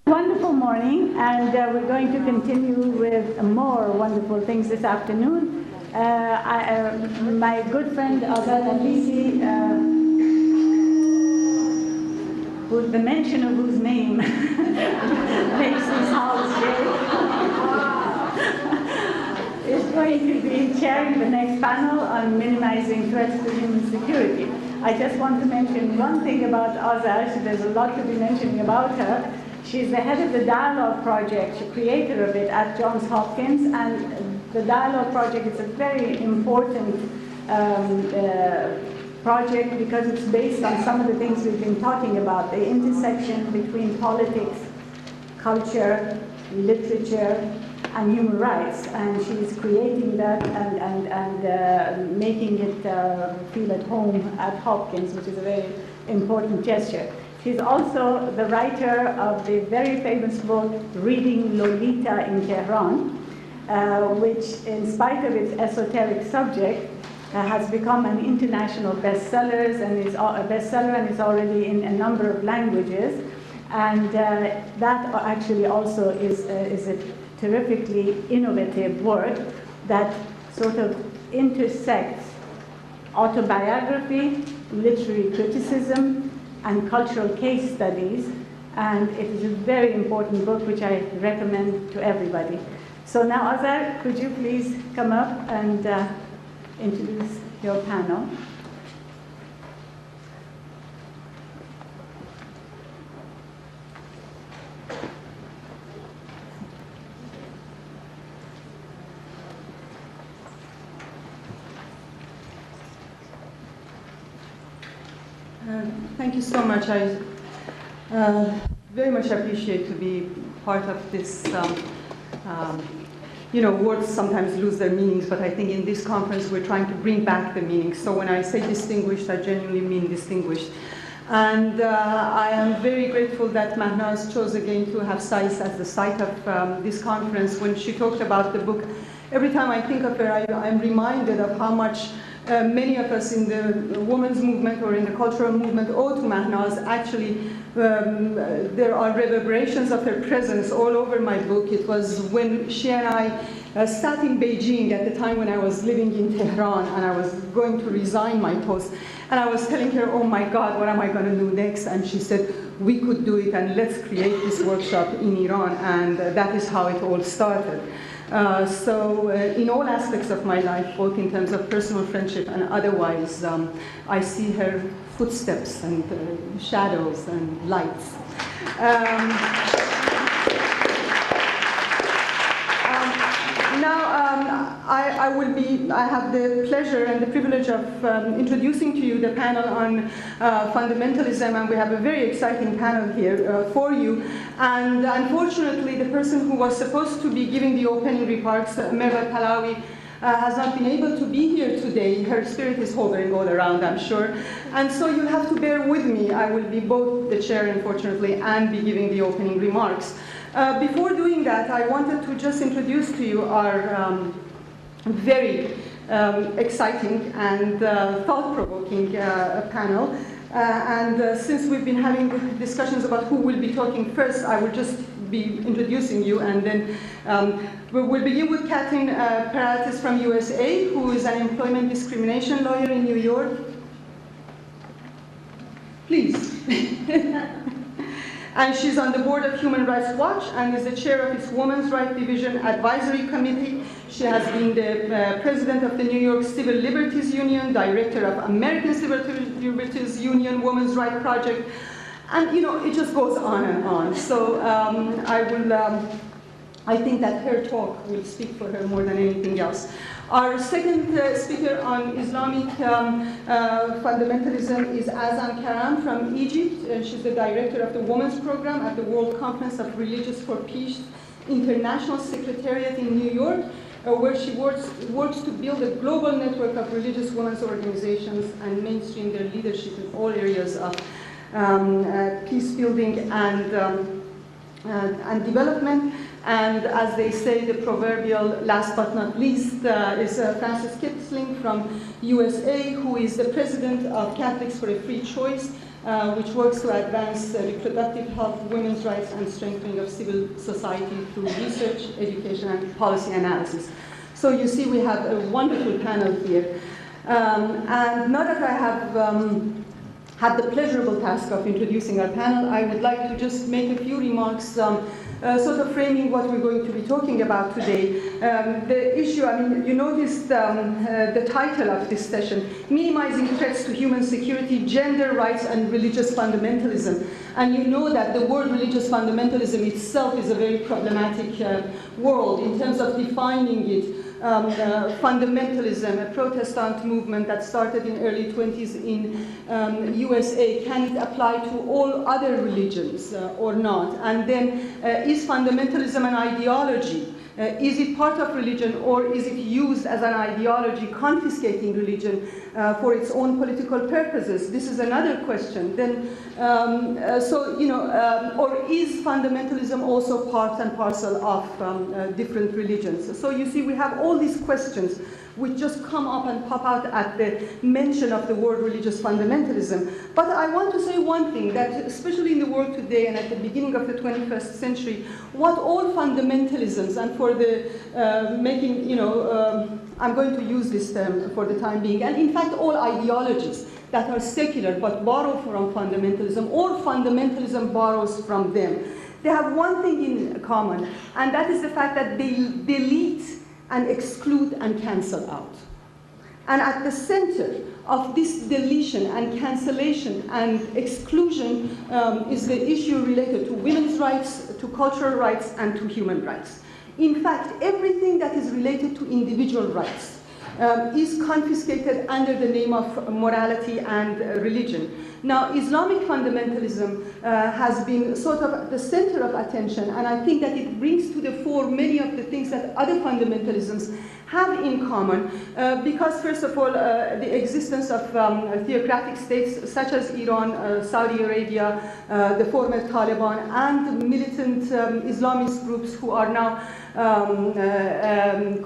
Wonderful morning, and we're going to continue with more wonderful things this afternoon. My good friend Azar Nafisi, the mention of whose name makes this house shake, is going to be chairing the next panel on minimizing threats to human security. I just want to mention one thing about Azar. There's a lot to be mentioning about her. She's the head of the Dialogue Project, creator of it at Johns Hopkins, and the Dialogue Project is a very important project because it's based on some of the things we've been talking about, the intersection between politics, culture, literature, and human rights. And she's creating that and making it feel at home at Hopkins, which is a very important gesture. She's also the writer of the very famous book, Reading Lolita in Tehran, which, in spite of its esoteric subject, has become an international bestseller and is already in a number of languages. And that actually also is a terrifically innovative work that sort of intersects autobiography, literary criticism, and cultural case studies, and it is a very important book which I recommend to everybody. So now, Azar, could you please come up and introduce your panel? Thank you so much. I very much appreciate to be part of this. Words sometimes lose their meanings, but I think in this conference we're trying to bring back the meanings. So when I say distinguished, I genuinely mean distinguished. And I am very grateful that Mahnaz chose again to have SAIS as the site of this conference. When she talked about the book, every time I think of her, I'm reminded of how much many of us in the women's movement or in the cultural movement owe to Mahnaz. Actually, there are reverberations of her presence all over my book. It was when she and I sat in Beijing at the time when I was living in Tehran and I was going to resign my post. And I was telling her, oh my God, what am I going to do next? And she said, we could do it, and let's create this workshop in Iran. And that is how it all started. So in all aspects of my life, both in terms of personal friendship and otherwise, I see her footsteps and shadows and lights. I have the pleasure and the privilege of introducing to you the panel on fundamentalism, and we have a very exciting panel here for you. And unfortunately, the person who was supposed to be giving the opening remarks, Merva Pahlavi, has not been able to be here today. Her spirit is hovering all around, I'm sure. And so you'll have to bear with me. I will be both the chair, unfortunately, and be giving the opening remarks. Before doing that, I wanted to just introduce to you our very exciting and thought-provoking panel. Since we've been having discussions about who will be talking first, I will just be introducing you, and then we'll begin with Kathleen Peratis from USA, who is an employment discrimination lawyer in New York. Please. And she's on the board of Human Rights Watch and is the chair of its Women's Rights Division Advisory Committee. She has been the president of the New York Civil Liberties Union, director of American Civil Liberties Union Women's Rights Project, and it just goes on and on. So I think that her talk will speak for her more than anything else. Our second speaker on Islamic fundamentalism is Azza Karam from Egypt. She's the director of the Women's Program at the World Conference of Religious for Peace International Secretariat in New York, where she works to build a global network of religious women's organizations and mainstream their leadership in all areas of peace building and development. And as they say, the proverbial last but not least is Frances Kissling from USA, who is the president of Catholics for a Free Choice, which works to advance reproductive health, women's rights, and strengthening of civil society through research, education, and policy analysis. So you see we have a wonderful panel here. And now that I have had the pleasurable task of introducing our panel, I would like to just make a few remarks, sort of framing what we're going to be talking about today. The issue, I mean, you noticed the title of this session, Minimizing Threats to Human Security, Gender Rights and Religious Fundamentalism. And you know that the word religious fundamentalism itself is a very problematic word in terms of defining it. Fundamentalism, a Protestant movement that started in early 20s in USA, can it apply to all other religions or not? And then is fundamentalism an ideology? Is it part of religion, or is it used as an ideology confiscating religion for its own political purposes? This is another question. Then, or is fundamentalism also part and parcel of different religions? So you see, we have all these questions which just come up and pop out at the mention of the word religious fundamentalism. But I want to say one thing, that especially in the world today and at the beginning of the 21st century, what all fundamentalisms, and for the I'm going to use this term for the time being, and in fact all ideologies that are secular but borrow from fundamentalism, or fundamentalism borrows from them, they have one thing in common, and that is the fact that they delete and exclude and cancel out. And at the center of this deletion and cancellation and exclusion is the issue related to women's rights, to cultural rights, and to human rights. In fact, everything that is related to individual rights is confiscated under the name of morality and religion. Now, Islamic fundamentalism has been sort of at the center of attention, and I think that it brings to the fore many of the things that other fundamentalisms have in common, because first of all, the existence of theocratic states such as Iran, Saudi Arabia, the former Taliban, and militant Islamist groups who are now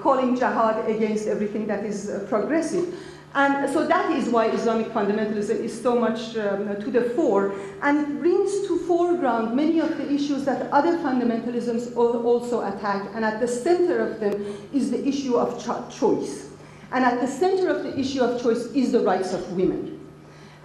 calling jihad against everything that is progressive. And so that is why Islamic fundamentalism is so much to the fore, and it brings to foreground many of the issues that other fundamentalisms also attack, and at the center of them is the issue of choice. And at the center of the issue of choice is the rights of women.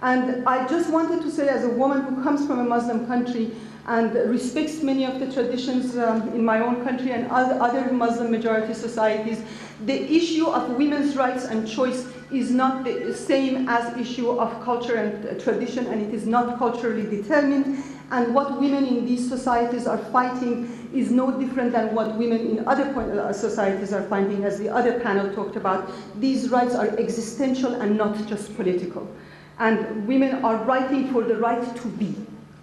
And I just wanted to say, as a woman who comes from a Muslim country and respects many of the traditions in my own country and other Muslim majority societies, the issue of women's rights and choice is not the same as issue of culture and tradition, and it is not culturally determined. And what women in these societies are fighting is no different than what women in other societies are fighting, as the other panel talked about. These rights are existential and not just political. And women are fighting for the right to be.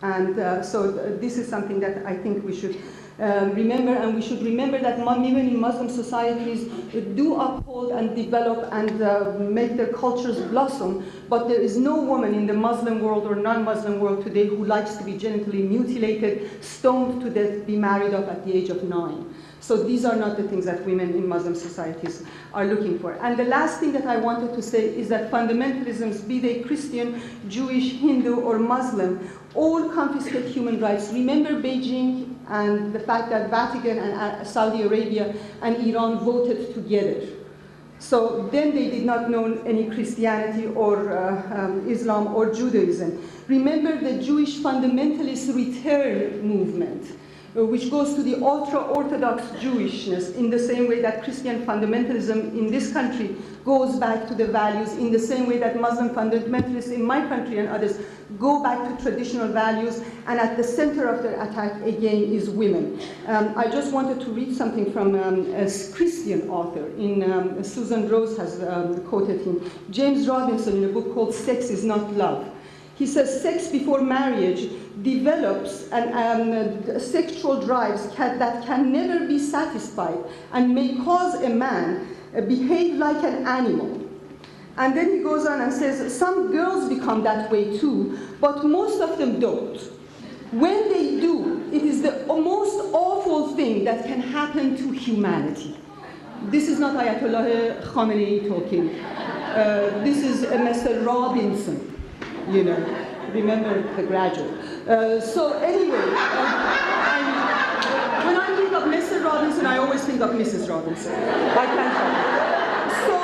And so this is something that I think we should remember, and we should remember that women in Muslim societies do uphold and develop and make their cultures blossom, but there is no woman in the Muslim world or non-Muslim world today who likes to be genitally mutilated, stoned to death, be married off at the age of 9. So these are not the things that women in Muslim societies are looking for. And the last thing that I wanted to say is that fundamentalisms, be they Christian, Jewish, Hindu, or Muslim, all confiscate human rights. Remember Beijing and the fact that Vatican and Saudi Arabia and Iran voted together. So then they did not know any Christianity or Islam or Judaism. Remember the Jewish fundamentalist return movement, which goes to the ultra-Orthodox Jewishness in the same way that Christian fundamentalism in this country goes back to the values, in the same way that Muslim fundamentalists in my country and others go back to traditional values, and at the center of their attack again is women. I just wanted to read something from a Christian author. Susan Rose has quoted him. James Robinson, in a book called Sex is Not Love. He says, sex before marriage develops sexual drives that can never be satisfied and may cause a man behave like an animal. And then he goes on and says, some girls become that way too, but most of them don't. When they do, it is the most awful thing that can happen to humanity. This is not Ayatollah Khamenei talking. This is Mr. Robinson, you know. remember the graduate. So anyway, when I think of Mr. Robinson, I always think of Mrs. Robinson. I can't help it. So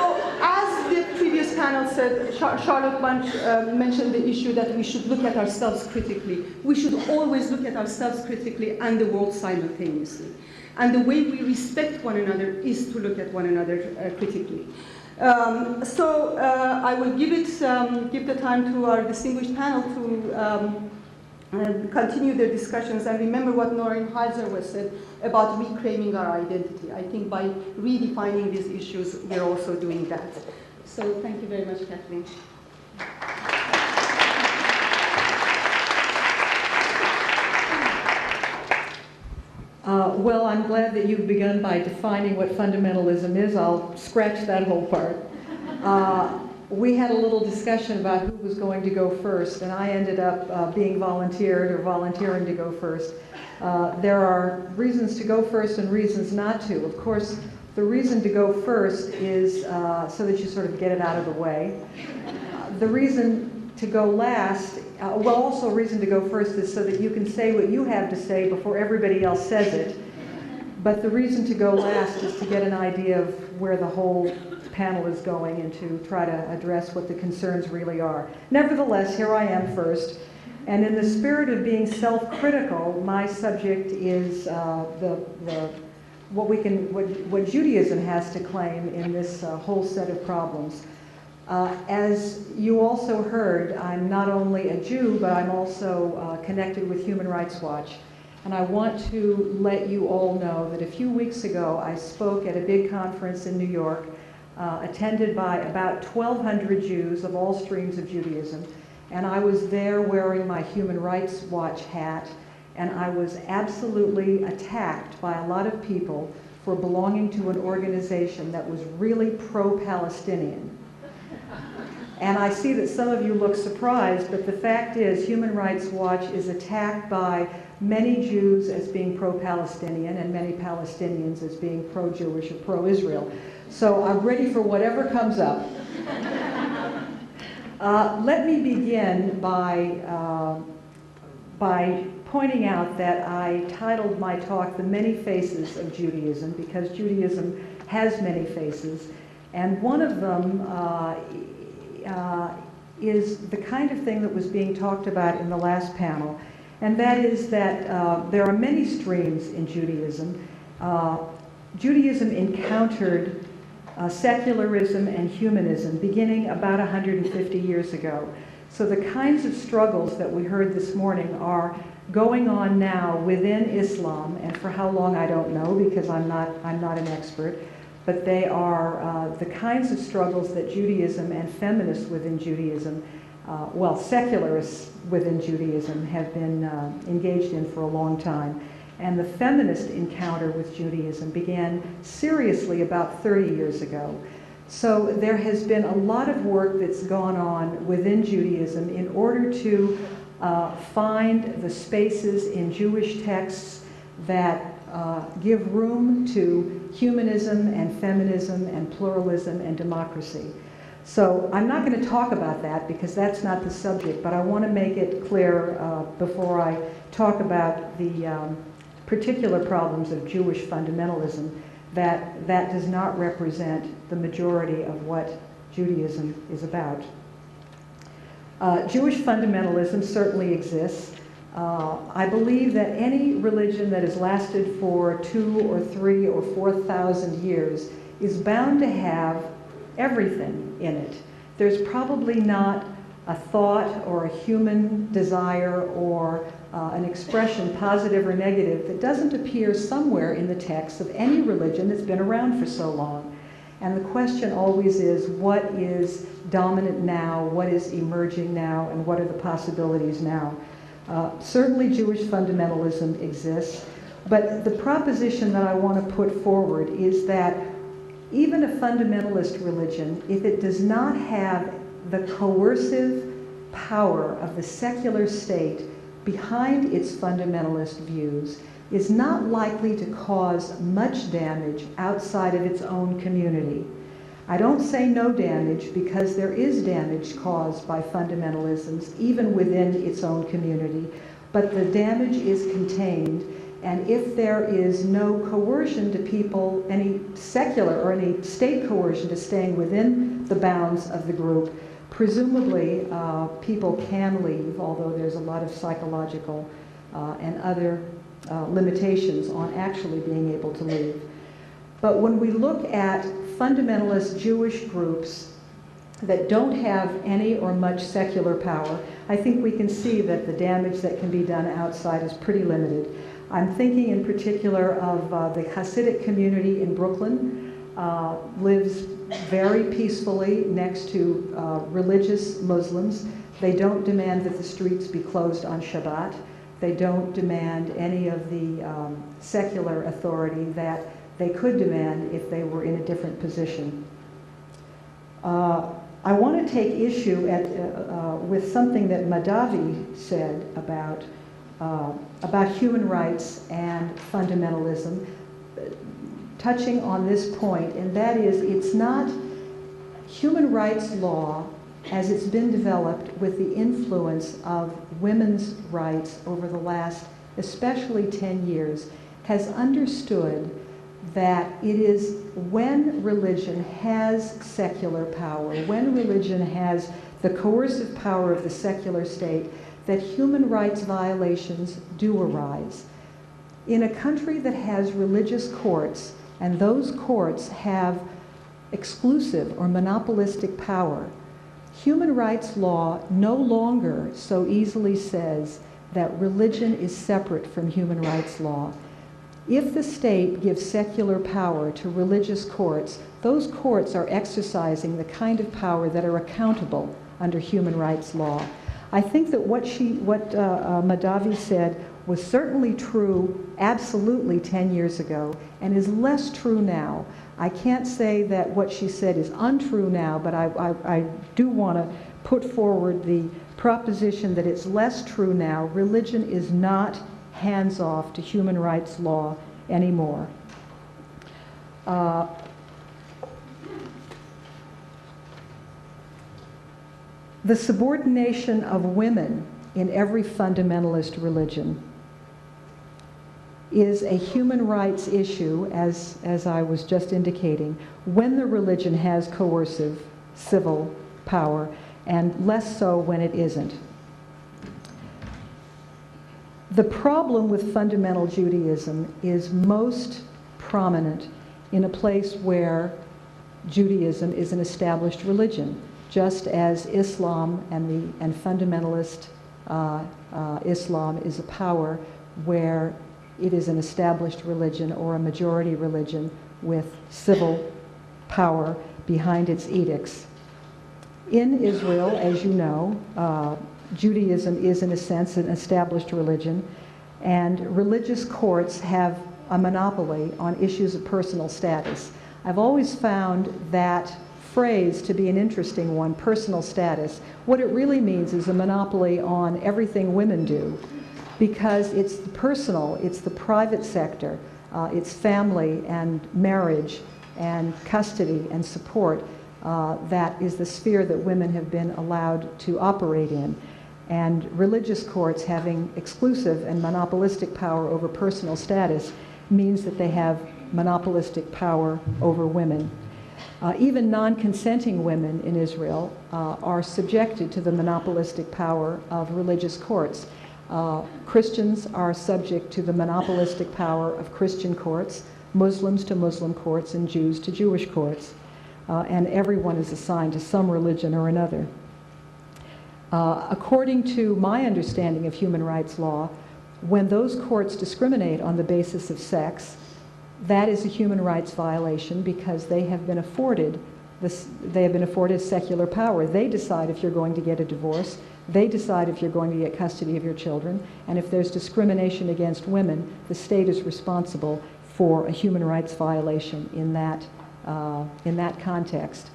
as the previous panel said, Charlotte Bunch mentioned the issue that we should look at ourselves critically. We should always look at ourselves critically and the world simultaneously. And the way we respect one another is to look at one another critically. So I will give the time to our distinguished panel to continue their discussions. And remember what Noreen Heiser was said about reclaiming our identity. I think by redefining these issues, we're also doing that. So thank you very much, Kathleen. Well, I'm glad that you've begun by defining what fundamentalism is. I'll scratch that whole part. We had a little discussion about who was going to go first, and I ended up being volunteered or volunteering to go first. There are reasons to go first and reasons not to. Of course, the reason to go first is so that you sort of get it out of the way. The reason to go last, well, also a reason to go first is so that you can say what you have to say before everybody else says it. But the reason to go last is to get an idea of where the whole panel is going and to try to address what the concerns really are. Nevertheless, here I am first. And in the spirit of being self-critical, my subject is what Judaism has to claim in this whole set of problems. As you also heard, I'm not only a Jew, but I'm also connected with Human Rights Watch. And I want to let you all know that a few weeks ago I spoke at a big conference in New York, attended by about 1,200 Jews of all streams of Judaism. And I was there wearing my Human Rights Watch hat, and I was absolutely attacked by a lot of people for belonging to an organization that was really pro-Palestinian. And I see that some of you look surprised, but the fact is Human Rights Watch is attacked by many Jews as being pro-Palestinian and many Palestinians as being pro-Jewish or pro-Israel. So I'm ready for whatever comes up. Let me begin by pointing out that I titled my talk "The Many Faces of Judaism" because Judaism has many faces, and one of them is the kind of thing that was being talked about in the last panel, and that is that there are many streams in Judaism. Judaism encountered secularism and humanism beginning about 150 years ago. So the kinds of struggles that we heard this morning are going on now within Islam, and for how long I don't know because I'm not an expert, but they are the kinds of struggles that Judaism and feminists within Judaism, well, secularists within Judaism have been engaged in for a long time. And the feminist encounter with Judaism began seriously about 30 years ago. So there has been a lot of work that's gone on within Judaism in order to find the spaces in Jewish texts that give room to humanism and feminism and pluralism and democracy. So I'm not going to talk about that because that's not the subject, but I want to make it clear before I talk about the particular problems of Jewish fundamentalism that does not represent the majority of what Judaism is about. Jewish fundamentalism certainly exists. I believe that any religion that has lasted for 2 or 3 or 4,000 years is bound to have everything in it. There's probably not a thought or a human desire or an expression, positive or negative, that doesn't appear somewhere in the text of any religion that's been around for so long. And the question always is, what is dominant now, what is emerging now, and what are the possibilities now? Certainly Jewish fundamentalism exists, but the proposition that I want to put forward is that even a fundamentalist religion, if it does not have the coercive power of the secular state behind its fundamentalist views, is not likely to cause much damage outside of its own community. I don't say no damage because there is damage caused by fundamentalisms, even within its own community, but the damage is contained. And if there is no coercion to people, any secular or any state coercion to staying within the bounds of the group, presumably people can leave, although there's a lot of psychological and other limitations on actually being able to leave. But when we look at fundamentalist Jewish groups that don't have any or much secular power, I think we can see that the damage that can be done outside is pretty limited. I'm thinking in particular of the Hasidic community in Brooklyn, lives very peacefully next to religious Muslims. They don't demand that the streets be closed on Shabbat. They don't demand any of the secular authority that they could demand if they were in a different position. I want to take issue with something that Mahdavi said about human rights and fundamentalism, touching on this point, and that is it's not human rights law as it's been developed with the influence of women's rights over the last, especially 10 years, has understood that it is when religion has secular power, when religion has the coercive power of the secular state, that human rights violations do arise. In a country that has religious courts, and those courts have exclusive or monopolistic power, human rights law no longer so easily says that religion is separate from human rights law. If the state gives secular power to religious courts, those courts are exercising the kind of power that are accountable under human rights law. I think that what Mahdavi said was certainly true absolutely 10 years ago and is less true now. I can't say that what she said is untrue now, but I do want to put forward the proposition that it's less true now. Religion is not hands-off to human rights law anymore. The subordination of women in every fundamentalist religion is a human rights issue, as I was just indicating, when the religion has coercive civil power, and less so when it isn't. The problem with fundamental Judaism is most prominent in a place where Judaism is an established religion, just as Islam and fundamentalist Islam is a power where it is an established religion or a majority religion with civil power behind its edicts. In Israel, as you know, Judaism is in a sense an established religion, and religious courts have a monopoly on issues of personal status. I've always found that phrase to be an interesting one, personal status. What it really means is a monopoly on everything women do, because it's the personal, it's the private sector, it's family and marriage and custody and support that is the sphere that women have been allowed to operate in. And religious courts having exclusive and monopolistic power over personal status means that they have monopolistic power over women. Even non-consenting women in Israel are subjected to the monopolistic power of religious courts. Christians are subject to the monopolistic power of Christian courts, Muslims to Muslim courts, and Jews to Jewish courts. And everyone is assigned to some religion or another. According to my understanding of human rights law, when those courts discriminate on the basis of sex, that is a human rights violation because they have been afforded secular power. They decide if you're going to get a divorce. They decide if you're going to get custody of your children. And if there's discrimination against women, the state is responsible for a human rights violation in that context.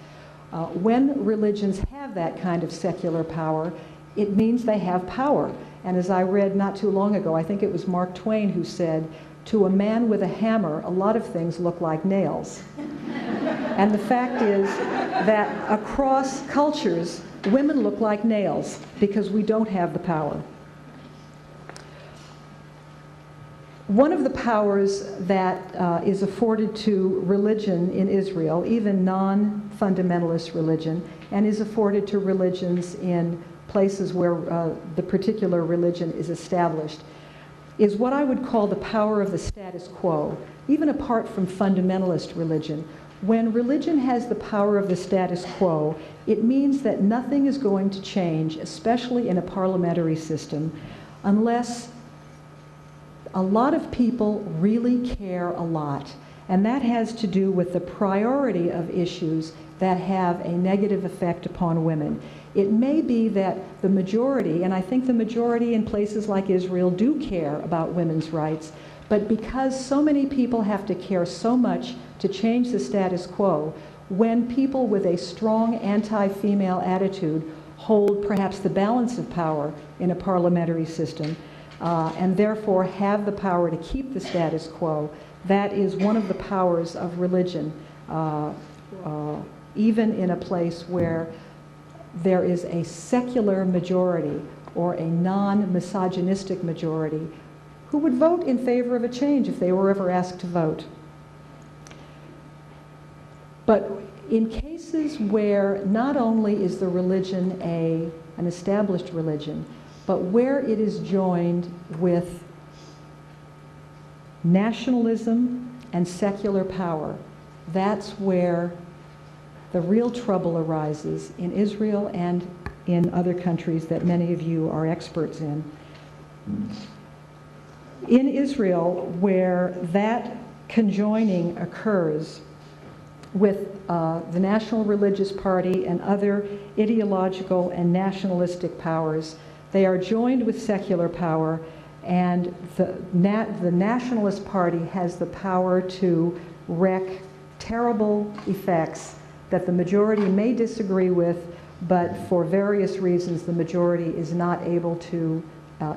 When religions have that kind of secular power, it means they have power. And as I read not too long ago, I think it was Mark Twain who said, "To a man with a hammer, a lot of things look like nails." And the fact is that across cultures, women look like nails because we don't have the power. One of the powers that is afforded to religion in Israel, even non-fundamentalist religion, and is afforded to religions in places where the particular religion is established, is what I would call the power of the status quo, even apart from fundamentalist religion. When religion has the power of the status quo, it means that nothing is going to change, especially in a parliamentary system, unless a lot of people really care a lot. And that has to do with the priority of issues that have a negative effect upon women. It may be that the majority, and I think the majority in places like Israel do care about women's rights, but because so many people have to care so much to change the status quo, when people with a strong anti-female attitude hold perhaps the balance of power in a parliamentary system, and therefore have the power to keep the status quo, that is one of the powers of religion, even in a place where there is a secular majority or a non-misogynistic majority who would vote in favor of a change if they were ever asked to vote. But in cases where not only is the religion an established religion, but where it is joined with nationalism and secular power, that's where the real trouble arises in Israel and in other countries that many of you are experts in. In Israel, where that conjoining occurs with the National Religious Party and other ideological and nationalistic powers, they are joined with secular power, and the Nationalist Party has the power to wreak terrible effects that the majority may disagree with, but for various reasons the majority is not able to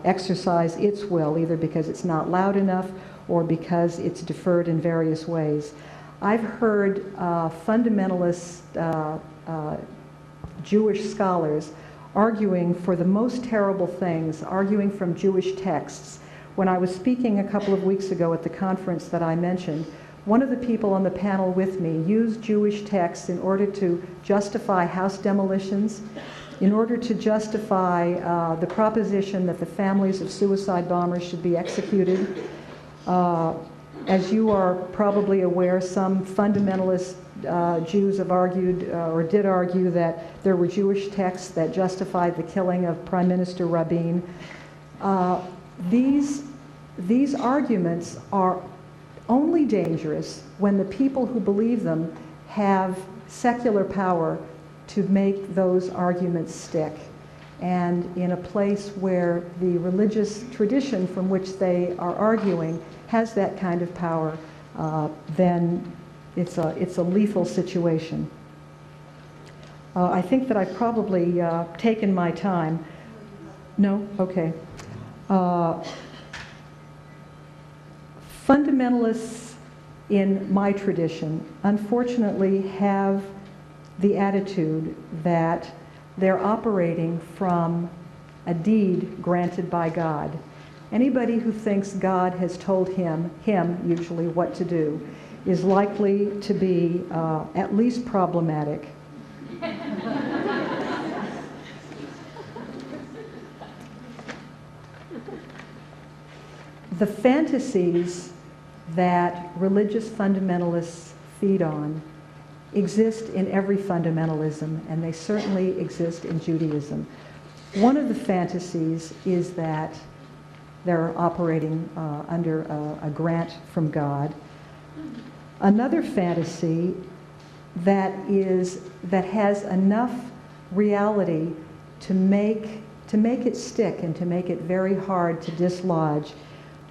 exercise its will, either because it's not loud enough or because it's deferred in various ways. I've heard fundamentalist Jewish scholars arguing for the most terrible things, arguing from Jewish texts. When I was speaking a couple of weeks ago at the conference that I mentioned, one of the people on the panel with me used Jewish texts in order to justify house demolitions, in order to justify the proposition that the families of suicide bombers should be executed. As you are probably aware, some fundamentalist Jews have argued, or did argue, that there were Jewish texts that justified the killing of Prime Minister Rabin. These arguments are only dangerous when the people who believe them have secular power to make those arguments stick. And in a place where the religious tradition from which they are arguing has that kind of power, then it's a lethal situation. I think that I've probably taken my time. No? Okay. Fundamentalists in my tradition, unfortunately, have the attitude that they're operating from a deed granted by God. Anybody who thinks God has told him usually, what to do, is likely to be at least problematic. The fantasies that religious fundamentalists feed on exist in every fundamentalism, and they certainly exist in Judaism. One of the fantasies is that they're operating under a grant from God. Another fantasy that has enough reality to make it stick and to make it very hard to dislodge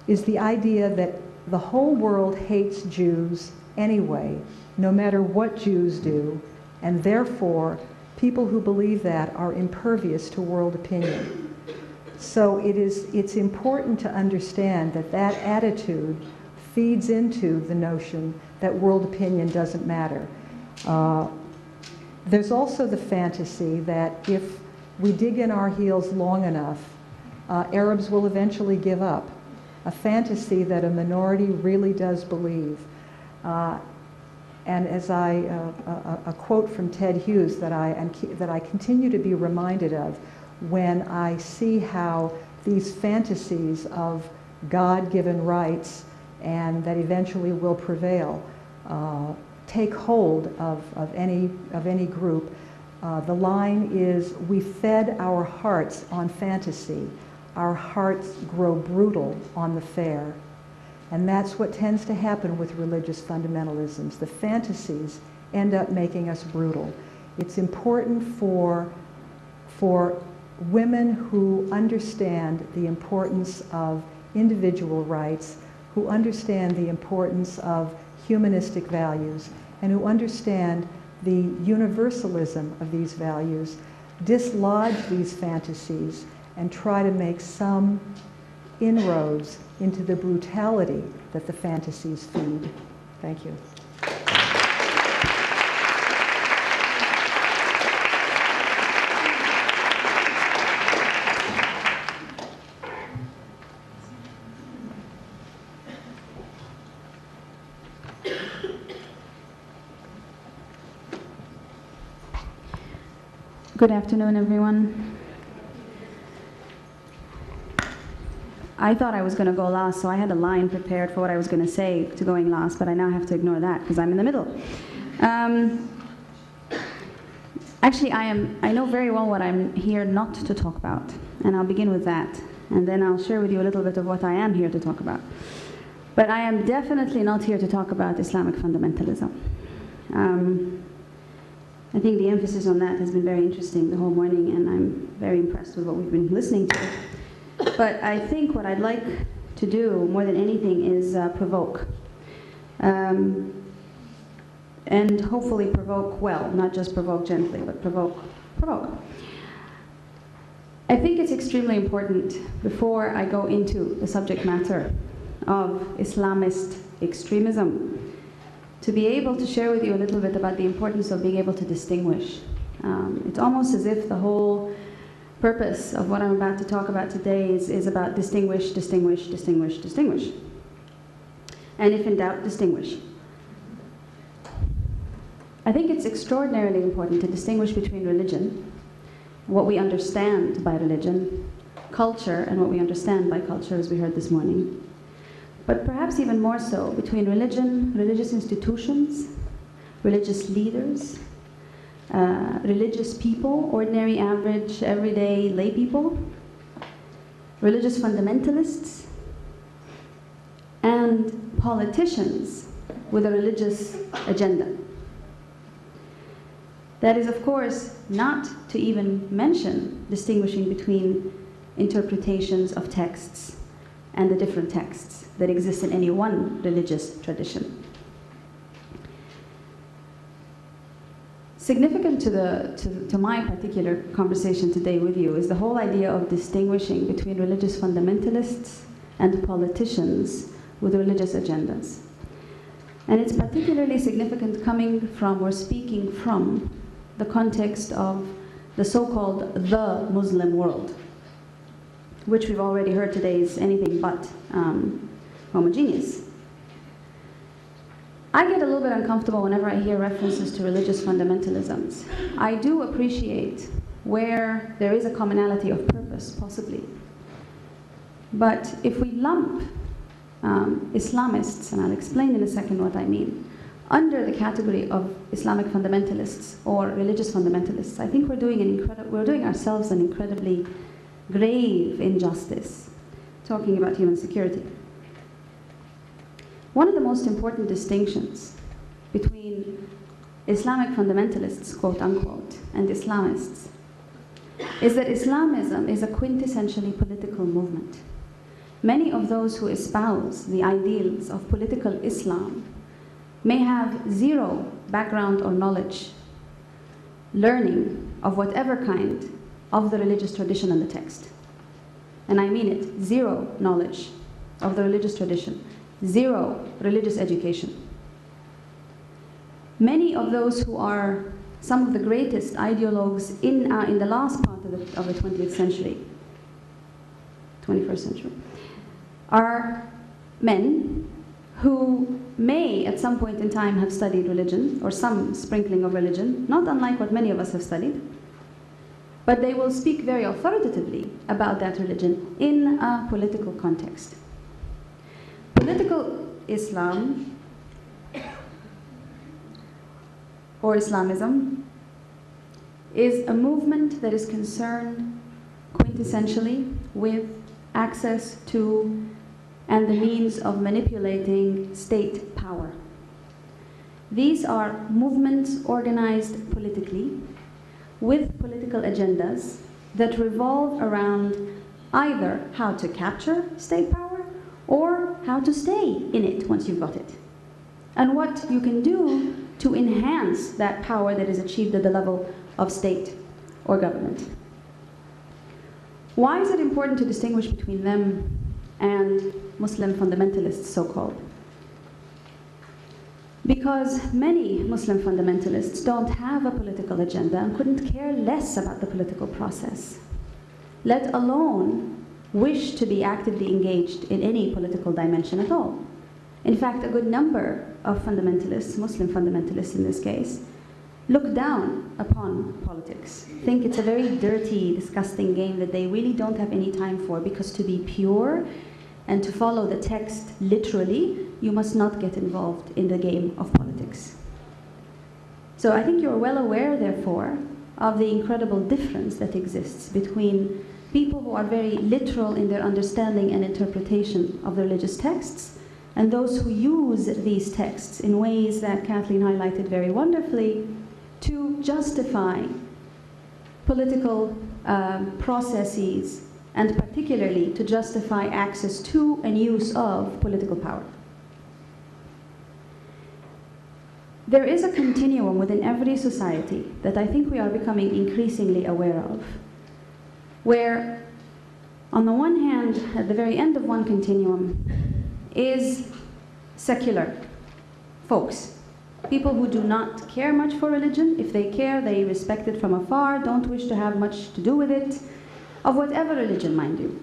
is the idea that the whole world hates Jews anyway, no matter what Jews do, and therefore people who believe that are impervious to world opinion. So it's important to understand that that attitude feeds into the notion that world opinion doesn't matter. There's also the fantasy that if we dig in our heels long enough, Arabs will eventually give up. A fantasy that a minority really does believe. And as a quote from Ted Hughes that I continue to be reminded of when I see how these fantasies of God-given rights and that eventually will prevail take hold of any group. The line is, we fed our hearts on fantasy. Our hearts grow brutal on the fair. And that's what tends to happen with religious fundamentalisms. The fantasies end up making us brutal. It's important for women who understand the importance of individual rights, who understand the importance of humanistic values, and who understand the universalism of these values, dislodge these fantasies and try to make some inroads into the brutality that the fantasies feed. Thank you. Good afternoon, everyone. I thought I was going to go last, so I had a line prepared for what I was going to say to going last, but I now have to ignore that because I'm in the middle. Actually, I know very well what I'm here not to talk about, and I'll begin with that, and then I'll share with you a little bit of what I am here to talk about. But I am definitely not here to talk about Islamic fundamentalism. I think the emphasis on that has been very interesting the whole morning, and I'm very impressed with what we've been listening to. But I think what I'd like to do more than anything is provoke. And hopefully provoke well, not just provoke gently, but provoke. I think it's extremely important, before I go into the subject matter of Islamist extremism, to be able to share with you a little bit about the importance of being able to distinguish. It's almost as if the whole purpose of what I'm about to talk about today is about distinguish. And if in doubt, distinguish. I think it's extraordinarily important to distinguish between religion, what we understand by religion, culture, and what we understand by culture, as we heard this morning. But perhaps even more so, between religion, religious institutions, religious leaders, religious people, ordinary, average, everyday lay people, religious fundamentalists, and politicians with a religious agenda. That is, of course, not to even mention distinguishing between interpretations of texts and the different texts that exist in any one religious tradition. Significant to my particular conversation today with you is the whole idea of distinguishing between religious fundamentalists and politicians with religious agendas. And it's particularly significant coming from or speaking from the context of the so-called the Muslim world, which we've already heard today is anything but homogeneous. I get a little bit uncomfortable whenever I hear references to religious fundamentalisms. I do appreciate where there is a commonality of purpose, possibly. But if we lump Islamists, and I'll explain in a second what I mean, under the category of Islamic fundamentalists or religious fundamentalists, I think we're doing ourselves an incredibly grave injustice, talking about human security. One of the most important distinctions between Islamic fundamentalists, quote unquote, and Islamists is that Islamism is a quintessentially political movement. Many of those who espouse the ideals of political Islam may have zero background or knowledge, learning of whatever kind of the religious tradition and the text. And I mean it, zero knowledge of the religious tradition, zero religious education. many of those who are some of the greatest ideologues in the last part of the 20th century, 21st century, are men who may at some point in time have studied religion, or some sprinkling of religion, not unlike what many of us have studied, but they will speak very authoritatively about that religion in a political context. Political Islam, or Islamism, is a movement that is concerned quintessentially with access to and the means of manipulating state power. These are movements organized politically with political agendas that revolve around either how to capture state power or how to stay in it once you've got it, and what you can do to enhance that power that is achieved at the level of state or government. Why is it important to distinguish between them and Muslim fundamentalists, so-called? Because many Muslim fundamentalists don't have a political agenda and couldn't care less about the political process, let alone wish to be actively engaged in any political dimension at all. In fact, a good number of fundamentalists, Muslim fundamentalists in this case, look down upon politics, think it's a very dirty, disgusting game that they really don't have any time for, because to be pure and to follow the text literally, you must not get involved in the game of politics. So I think you're well aware, therefore, of the incredible difference that exists between people who are very literal in their understanding and interpretation of the religious texts, and those who use these texts in ways that Kathleen highlighted very wonderfully to justify political processes, and particularly to justify access to and use of political power. There is a continuum within every society that I think we are becoming increasingly aware of, where on the one hand, at the very end of one continuum, is secular folks, people who do not care much for religion. If they care, they respect it from afar, don't wish to have much to do with it, of whatever religion, mind you.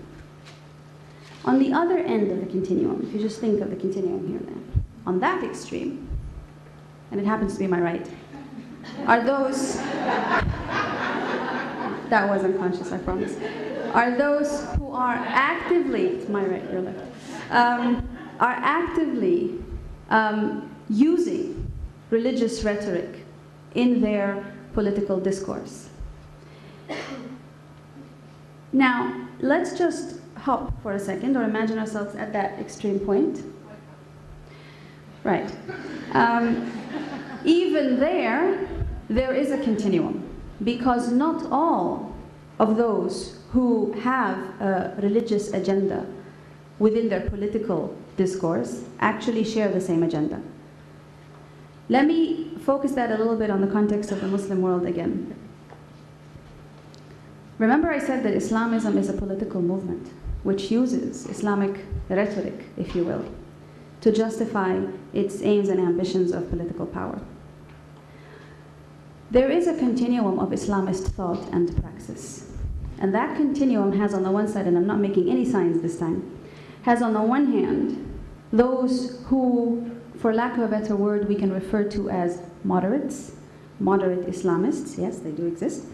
On the other end of the continuum, if you just think of the continuum here then, on that extreme, and it happens to be my right, are those, that was unconscious, I promise, are those who are actively, to my right, your left, are actively using religious rhetoric in their political discourse. Now, let's just hop for a second, or imagine ourselves at that extreme point. Right. Even there is a continuum, because not all of those who have a religious agenda within their political discourse actually share the same agenda. Let me focus that a little bit on the context of the Muslim world again. Remember I said that Islamism is a political movement which uses Islamic rhetoric, if you will, to justify its aims and ambitions of political power. There is a continuum of Islamist thought and praxis. And that continuum has on the one side, and I'm not making any signs this time, has on the one hand those who, for lack of a better word, we can refer to as moderates, moderate Islamists, yes, they do exist,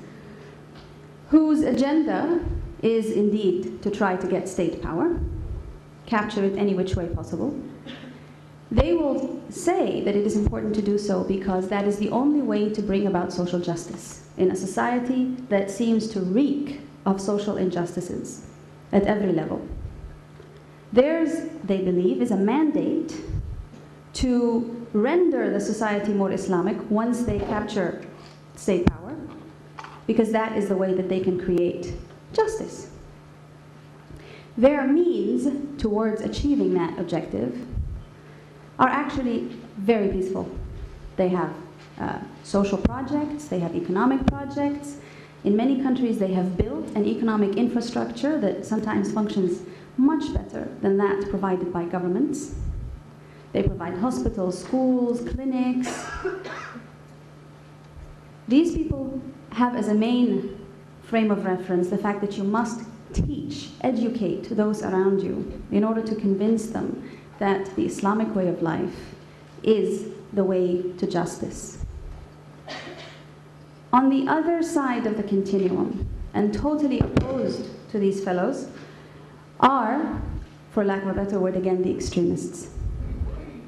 whose agenda is indeed to try to get state power, capture it any which way possible. They will say that it is important to do so because that is the only way to bring about social justice in a society that seems to reek of social injustices at every level. Theirs, they believe, is a mandate to render the society more Islamic once they capture state power, because that is the way that they can create justice. Their means towards achieving that objective are actually very peaceful. They have social projects, they have economic projects. In many countries, they have built an economic infrastructure that sometimes functions much better than that provided by governments. They provide hospitals, schools, clinics. These people have as a main frame of reference the fact that you must teach, educate those around you in order to convince them that the Islamic way of life is the way to justice. On the other side of the continuum, and totally opposed to these fellows, are, for lack of a better word again, the extremists.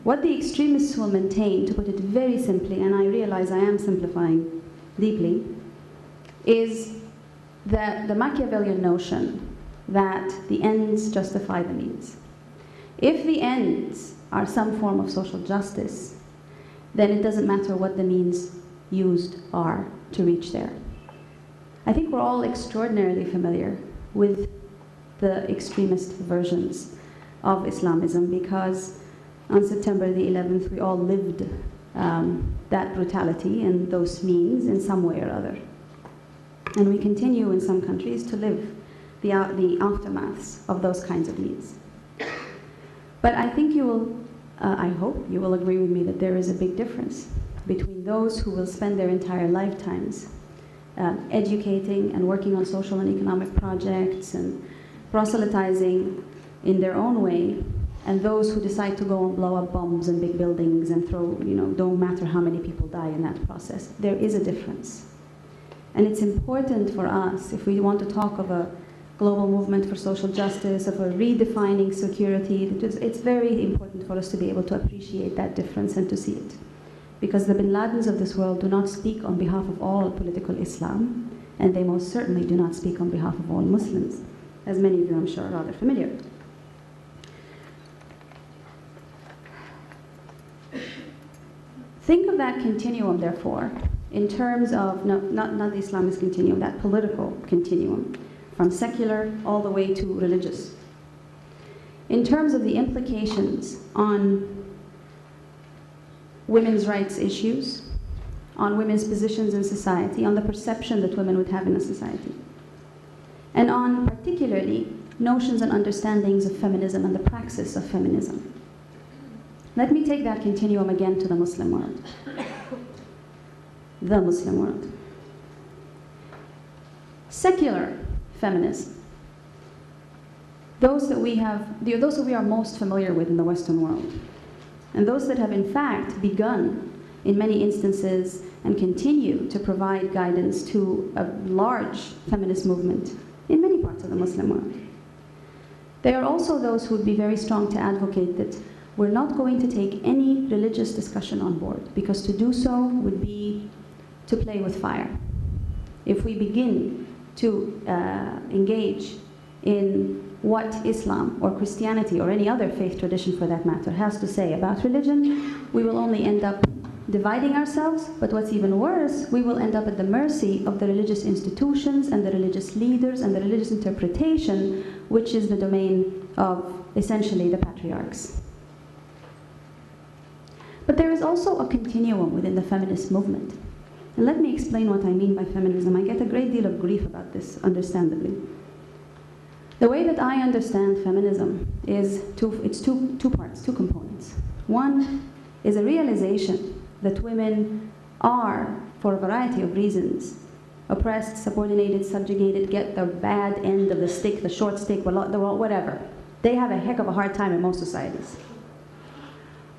What the extremists will maintain, to put it very simply, and I realize I am simplifying deeply, is that the Machiavellian notion that the ends justify the means. If the ends are some form of social justice, then it doesn't matter what the means used are to reach there. I think we're all extraordinarily familiar with the extremist versions of Islamism because on September the 11th we all lived that brutality and those means in some way or other. And we continue in some countries to live the aftermaths of those kinds of means. But I think you will, I hope you will agree with me that there is a big difference between those who will spend their entire lifetimes educating and working on social and economic projects and proselytizing in their own way, and those who decide to go and blow up bombs in big buildings and throw, don't matter how many people die in that process. There is a difference. And it's important for us, if we want to talk of a global movement for social justice, of a redefining security, it's very important for us to be able to appreciate that difference and to see it. Because the bin Ladens of this world do not speak on behalf of all political Islam, and they most certainly do not speak on behalf of all Muslims, as many of you I'm sure are rather familiar. Think of that continuum, therefore, in terms of, not the Islamist continuum, that political continuum, from secular all the way to religious. In terms of the implications on women's rights issues, on women's positions in society, on the perception that women would have in a society, and on particularly notions and understandings of feminism and the praxis of feminism. Let me take that continuum again to the Muslim world. The Muslim world. Secular feminism, those that we are most familiar with in the Western world, and those that have in fact begun in many instances and continue to provide guidance to a large feminist movement in many parts of the Muslim world. They are also those who would be very strong to advocate that we're not going to take any religious discussion on board, because to do so would be to play with fire. If we begin to engage in what Islam or Christianity or any other faith tradition for that matter has to say about religion, we will only end up dividing ourselves, but what's even worse, we will end up at the mercy of the religious institutions and the religious leaders and the religious interpretation, which is the domain of essentially the patriarchs. But there is also a continuum within the feminist movement. And let me explain what I mean by feminism. I get a great deal of grief about this, understandably. The way that I understand feminism is two parts, two components. One is a realization that women are, for a variety of reasons, oppressed, subordinated, subjugated, get the bad end of the stick, the short stick, whatever. They have a heck of a hard time in most societies.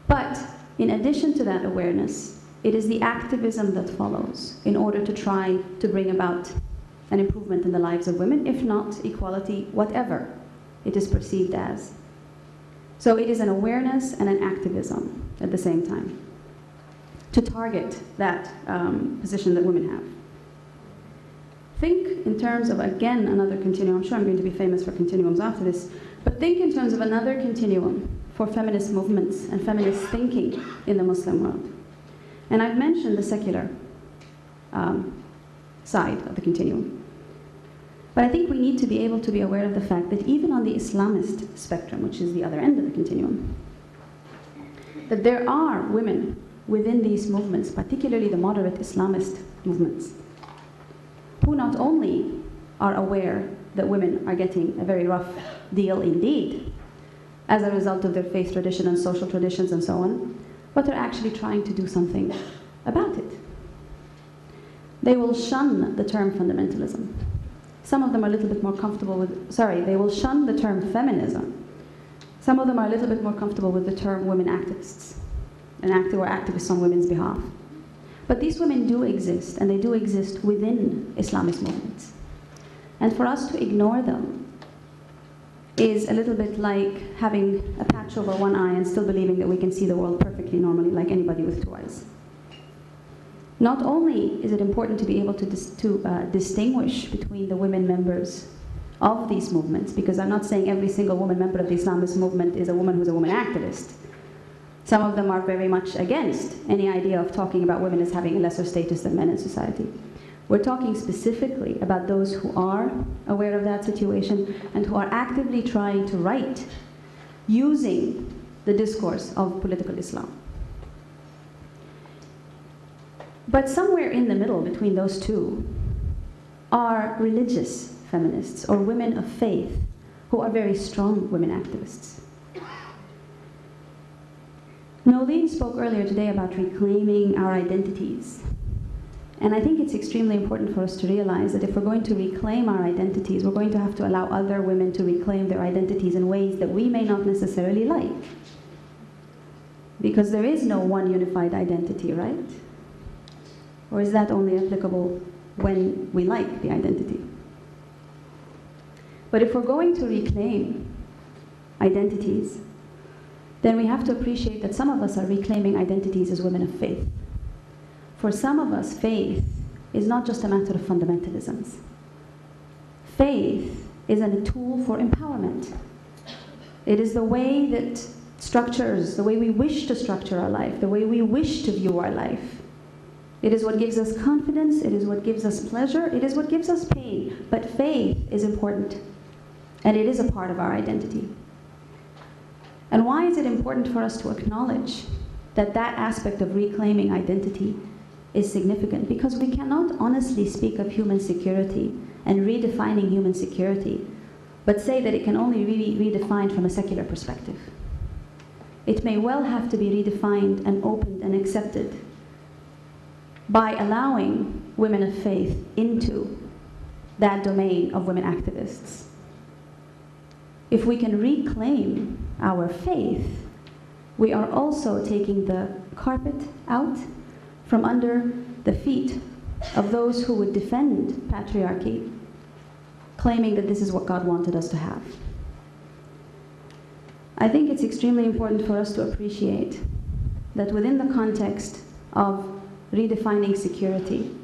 But in addition to that awareness, it is the activism that follows in order to try to bring about an improvement in the lives of women, if not equality, whatever it is perceived as. So it is an awareness and an activism at the same time to target that position that women have. Think in terms of, again, another continuum. I'm sure I'm going to be famous for continuums after this, but think in terms of another continuum for feminist movements and feminist thinking in the Muslim world. And I've mentioned the secular side of the continuum. But I think we need to be able to be aware of the fact that even on the Islamist spectrum, which is the other end of the continuum, that there are women within these movements, particularly the moderate Islamist movements, who not only are aware that women are getting a very rough deal indeed, as a result of their faith tradition and social traditions and so on, but they're actually trying to do something about it. They will shun the term fundamentalism. Some of them are a little bit more comfortable with, they will shun the term feminism. Some of them are a little bit more comfortable with the term women activists, or activists on women's behalf. But these women do exist, and they do exist within Islamist movements. And for us to ignore them is a little bit like having a patch over one eye and still believing that we can see the world perfectly normally like anybody with two eyes. Not only is it important to be able to distinguish between the women members of these movements, because I'm not saying every single woman member of the Islamist movement is a woman who's a woman activist. Some of them are very much against any idea of talking about women as having a lesser status than men in society. We're talking specifically about those who are aware of that situation and who are actively trying to write using the discourse of political Islam. But somewhere in the middle between those two are religious feminists or women of faith who are very strong women activists. Nolene spoke earlier today about reclaiming our identities. And I think it's extremely important for us to realize that if we're going to reclaim our identities, we're going to have to allow other women to reclaim their identities in ways that we may not necessarily like. Because there is no one unified identity, right? Or is that only applicable when we like the identity? But if we're going to reclaim identities, then we have to appreciate that some of us are reclaiming identities as women of faith. For some of us, faith is not just a matter of fundamentalisms. Faith is a tool for empowerment. It is the way that structures, the way we wish to structure our life, the way we wish to view our life. It is what gives us confidence, it is what gives us pleasure, it is what gives us pain. But faith is important, and it is a part of our identity. And why is it important for us to acknowledge that that aspect of reclaiming identity is significant? Because we cannot honestly speak of human security and redefining human security, but say that it can only be redefined from a secular perspective. It may well have to be redefined and opened and accepted by allowing women of faith into that domain of women activists. If we can reclaim our faith, we are also taking the carpet out from under the feet of those who would defend patriarchy, claiming that this is what God wanted us to have. I think it's extremely important for us to appreciate that within the context of redefining security,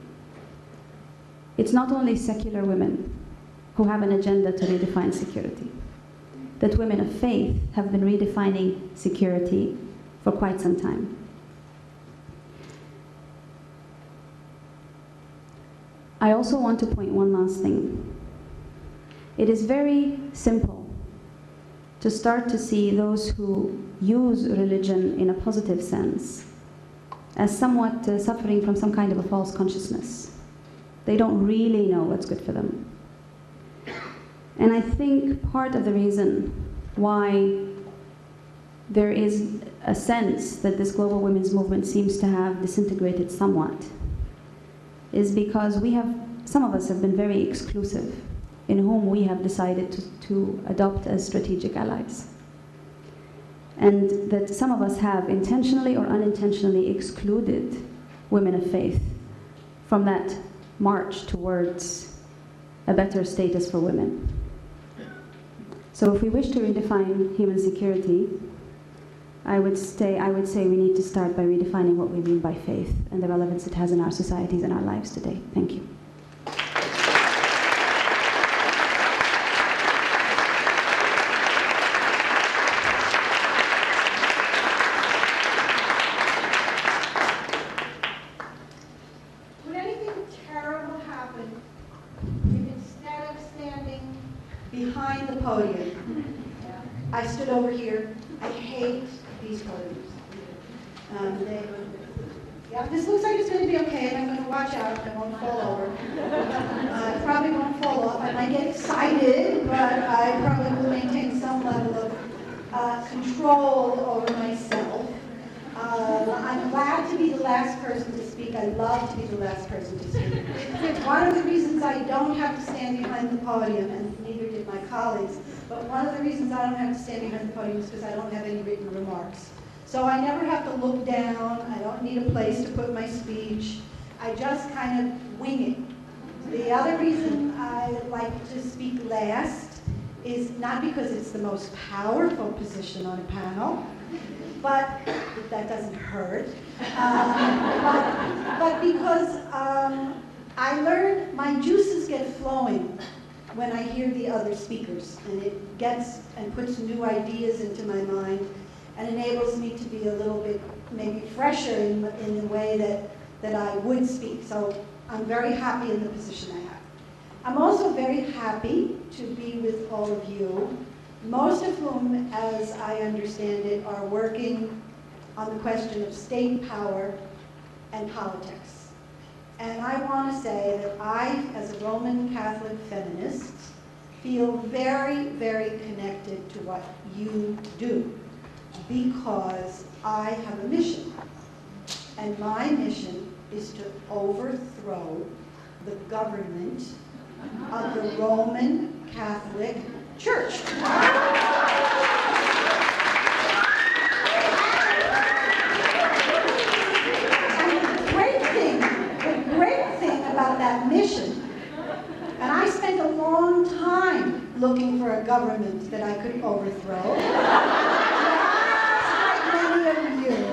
it's not only secular women who have an agenda to redefine security, that women of faith have been redefining security for quite some time. I also want to point one last thing. It is very simple to start to see those who use religion in a positive sense as somewhat suffering from some kind of a false consciousness. They don't really know what's good for them. And I think part of the reason why there is a sense that this global women's movement seems to have disintegrated somewhat is because some of us have been very exclusive in whom we have decided to adopt as strategic allies. And that some of us have intentionally or unintentionally excluded women of faith from that march towards a better status for women. So if we wish to redefine human security, I would say we need to start by redefining what we mean by faith and the relevance it has in our societies and our lives today. Thank you. When anything terrible happened, if instead of standing behind the podium, I stood over here. I hate these podiums. This looks like it's going to be okay, and I'm going to watch out. I won't fall over. I probably won't fall off. I might get excited, but I probably will maintain some level of control over myself. I'm glad to be the last person to speak. I love to be the last person to speak. One of the reasons I don't have to stand behind the podium, and neither did my colleagues, but one of the reasons I don't have to stand behind the podium is because I don't have any written remarks. So I never have to look down. I don't need a place to put my speech. I just kind of wing it. The other reason I like to speak last is not because it's the most powerful position on a panel, but that doesn't hurt. But because I learned my juices get flowing when I hear the other speakers, and it gets and puts new ideas into my mind and enables me to be a little bit maybe fresher in the way that I would speak. So I'm very happy in the position I have. I'm also very happy to be with all of you, most of whom, as I understand it, are working on the question of state power and politics. And I want to say that I, as a Roman Catholic feminist, feel very, very connected to what you do, because I have a mission. And my mission is to overthrow the government of the Roman Catholic Church. And the great thing about that mission, and I spent a long time looking for a government that I could overthrow, just like many of you.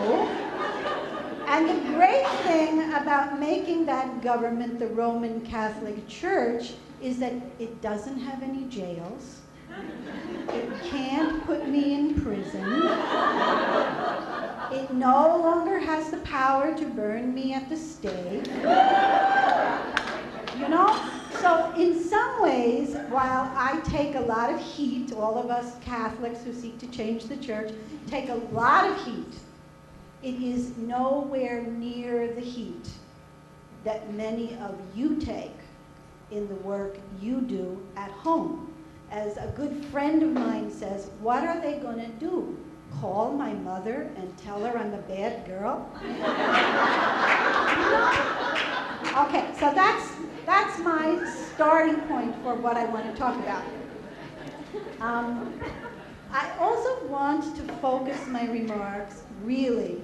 And the great thing about making that government the Roman Catholic Church is that it doesn't have any jails. It can't put me in prison. It no longer has the power to burn me at the stake. You know? So in some ways, while I take a lot of heat, all of us Catholics who seek to change the church take a lot of heat, it is nowhere near the heat that many of you take in the work you do at home. As a good friend of mine says, what are they going to do? Call my mother and tell her I'm a bad girl? Okay, so that's my starting point for what I want to talk about. I also want to focus my remarks really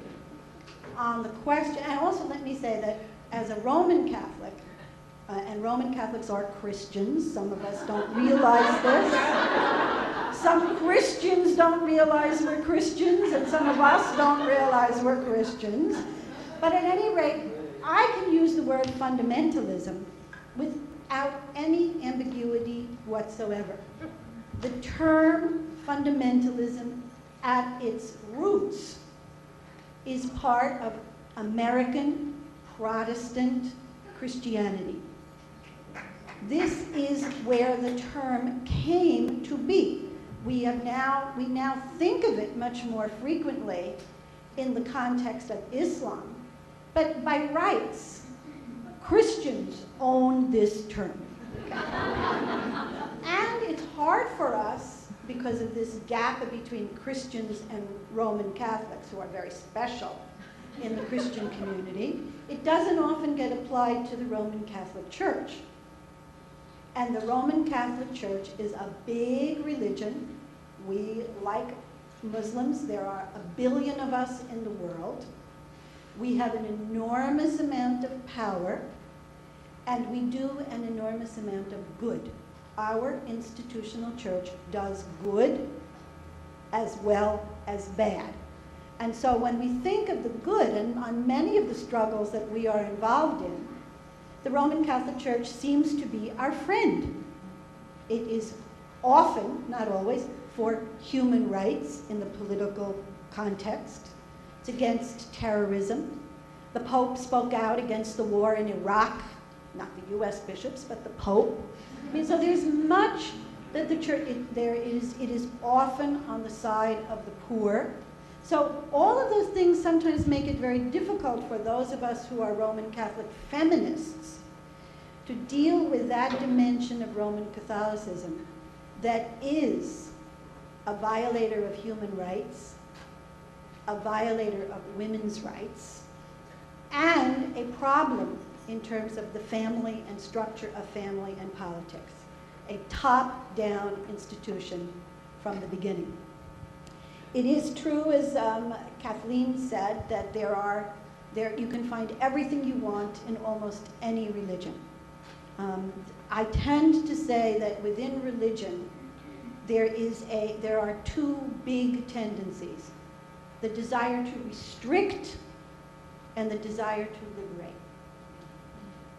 on the question, and also let me say that as a Roman Catholic, and Roman Catholics are Christians, some of us don't realize this. Some Christians don't realize we're Christians, and some of us don't realize we're Christians. But at any rate, I can use the word fundamentalism without any ambiguity whatsoever. The term fundamentalism at its roots is part of American Protestant Christianity. This is where the term came to be. We now think of it much more frequently in the context of Islam, but by rights, Christians own this term. And it's hard for us, because of this gap between Christians and Roman Catholics, who are very special in the Christian community, it doesn't often get applied to the Roman Catholic Church. And the Roman Catholic Church is a big religion. We, like Muslims, there are 1 billion of us in the world. We have an enormous amount of power, and we do an enormous amount of good. Our institutional church does good as well as bad. And so when we think of the good, and on many of the struggles that we are involved in, the Roman Catholic Church seems to be our friend. It is often, not always, for human rights in the political context. It's against terrorism. The Pope spoke out against the war in Iraq, not the US bishops, but the Pope. I mean, so there's much that the church, it is often on the side of the poor. So all of those things sometimes make it very difficult for those of us who are Roman Catholic feminists to deal with that dimension of Roman Catholicism that is a violator of human rights, a violator of women's rights, and a problem in terms of the family and structure of family and politics. A top-down institution from the beginning. It is true, as Kathleen said, that you can find everything you want in almost any religion. I tend to say that within religion, there are two big tendencies: the desire to restrict and the desire to liberate.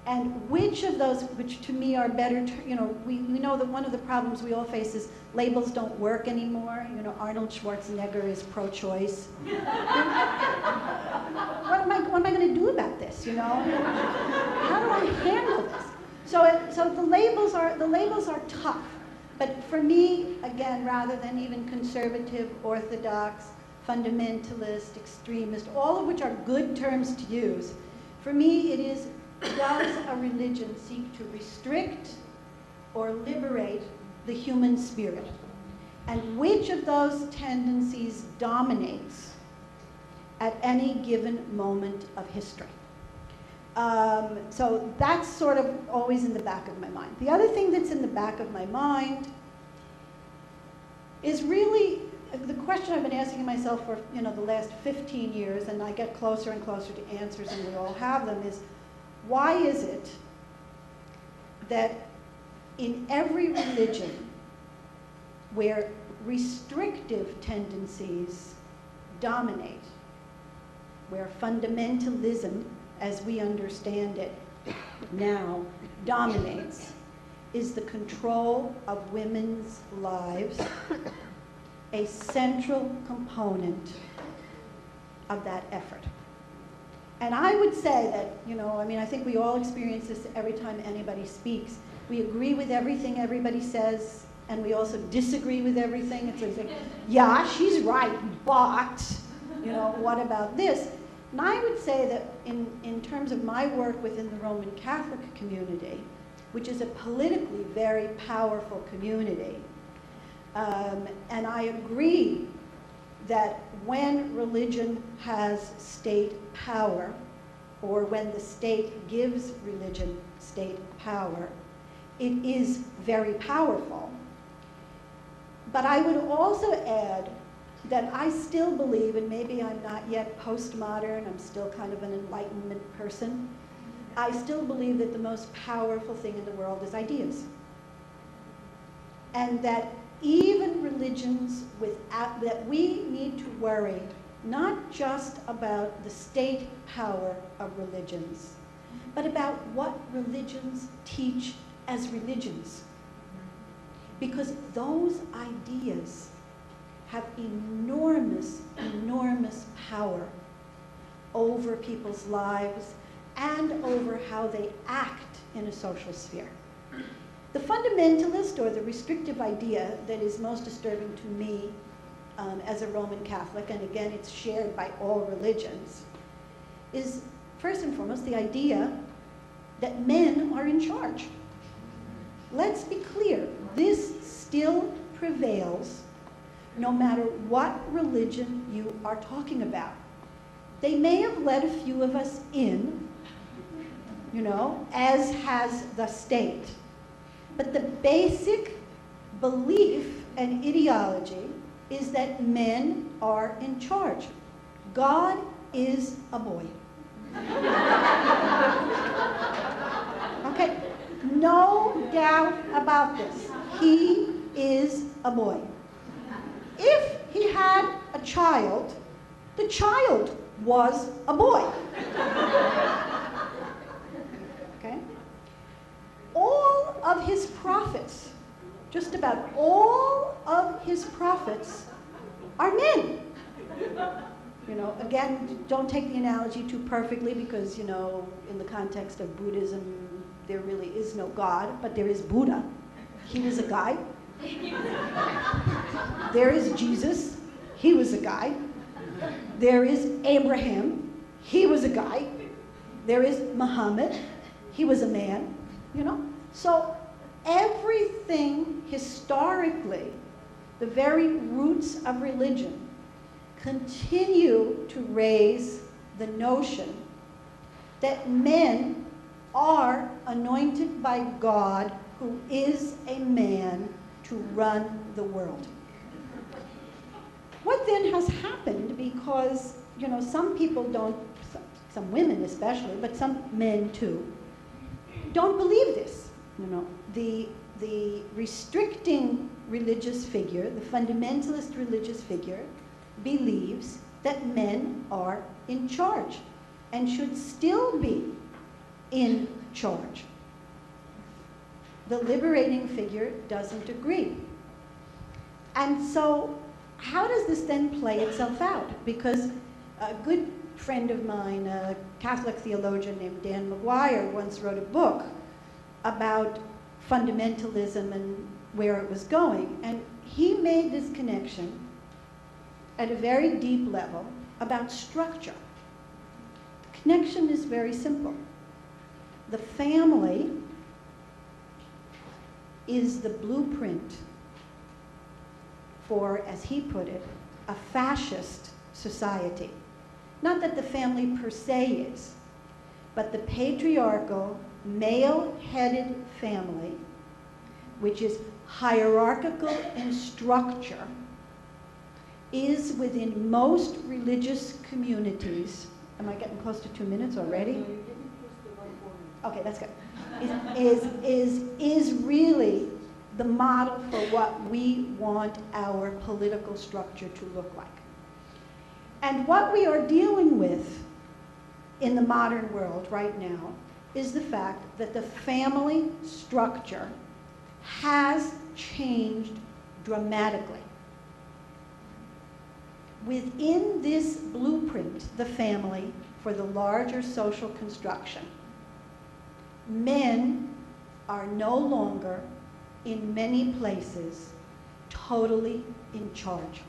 And which of those, which to me are better, we know that one of the problems we all face is labels don't work anymore. Arnold Schwarzenegger is pro-choice. What am I going to do about this, How do I handle this? So the labels are tough. But for me, again, rather than even conservative, orthodox, fundamentalist, extremist, all of which are good terms to use, for me it is, does a religion seek to restrict or liberate the human spirit? And which of those tendencies dominates at any given moment of history? So that's sort of always in the back of my mind. The other thing that's in the back of my mind is really the question I've been asking myself for the last 15 years, and I get closer and closer to answers, and we all have them, is why is it that in every religion where restrictive tendencies dominate, where fundamentalism, as we understand it now, dominates, is the control of women's lives a central component of that effort? And I would say that, I think we all experience this every time anybody speaks. We agree with everything everybody says, and we also disagree with everything. It's like, yeah, she's right, but, what about this? And I would say that in terms of my work within the Roman Catholic community, which is a politically very powerful community, and I agree that when religion has state power, or when the state gives religion state power, it is very powerful. But I would also add that I still believe, and maybe I'm not yet postmodern, I'm still kind of an Enlightenment person, I still believe that the most powerful thing in the world is ideas. And that even religions that we need to worry not just about the state power of religions, but about what religions teach as religions. Because those ideas have enormous, enormous power over people's lives and over how they act in a social sphere. The fundamentalist or the restrictive idea that is most disturbing to me as a Roman Catholic, and again it's shared by all religions, is first and foremost the idea that men are in charge. Let's be clear, this still prevails no matter what religion you are talking about. They may have let a few of us in, as has the state. But the basic belief and ideology is that men are in charge. God is a boy. Okay, no doubt about this. He is a boy. If he had a child, the child was a boy. Okay? All of his prophets, just about all of his prophets, are men. Again, don't take the analogy too perfectly because, in the context of Buddhism, there really is no God, but there is Buddha. He was a guy. There is Jesus. He was a guy. There is Abraham. He was a guy. There is Muhammad. He was a man. So everything historically the very roots of religion, continue to raise the notion that men are anointed by God, who is a man, to run the world. What then has happened, because, you know, some people don't, some women especially, but some men too, don't believe this. You know, the restricting religious figure, the fundamentalist religious figure, believes that men are in charge and should still be in charge. The liberating figure doesn't agree. And so how does this then play itself out? Because a good friend of mine, a Catholic theologian named Dan McGuire, once wrote a book about fundamentalism and where it was going. And he made this connection at a very deep level about structure. The connection is very simple. The family is the blueprint for, as he put it, a fascist society. Not that the family per se is, but the patriarchal, male-headed family, which is hierarchical in structure, is within most religious communities. Am I getting close to 2 minutes already? Okay, that's good. Is really the model for what we want our political structure to look like. And what we are dealing with in the modern world right now is the fact that the family structure has changed dramatically. Within this blueprint, the family, for the larger social construction, men are no longer, in many places, totally in charge.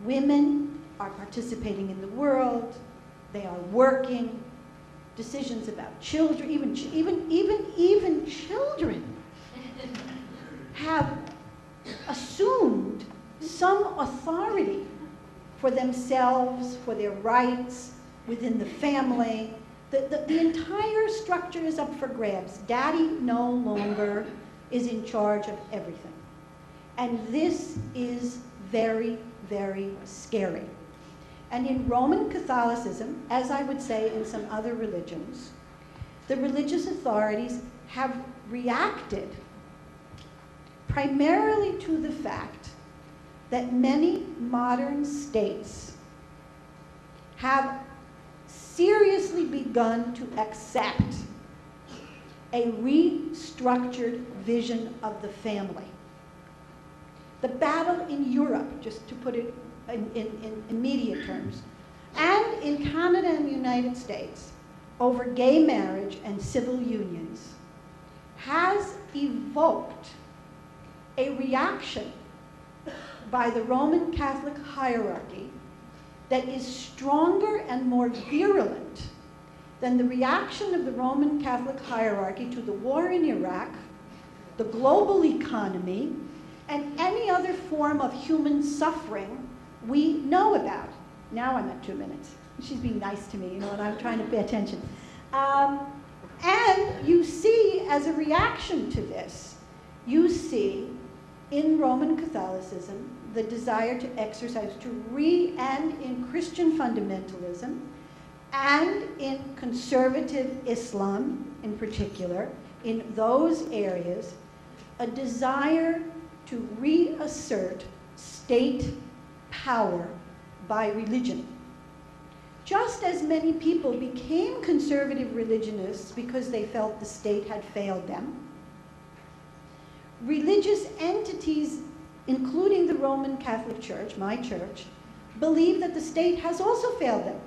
Women are participating in the world, they are working, decisions about children, even children have assumed some authority for themselves, for their rights within the family. The entire structure is up for grabs. Daddy no longer is in charge of everything. And this is very, very scary. And in Roman Catholicism, as I would say in some other religions, the religious authorities have reacted primarily to the fact that many modern states have seriously begun to accept a restructured vision of the family. The battle in Europe, just to put it in immediate terms, and in Canada and the United States, over gay marriage and civil unions, has evoked a reaction by the Roman Catholic hierarchy that is stronger and more virulent than the reaction of the Roman Catholic hierarchy to the war in Iraq, the global economy, and any other form of human suffering we know about. Now I'm at 2 minutes. She's being nice to me, you know, and I'm trying to pay attention. And you see, as a reaction to this, you see in Roman Catholicism the desire to exercise, and in Christian fundamentalism, and in conservative Islam in particular, in those areas, a desire to reassert state power by religion. Just as many people became conservative religionists because they felt the state had failed them, religious entities, including the Roman Catholic Church, my church, believe that the state has also failed them,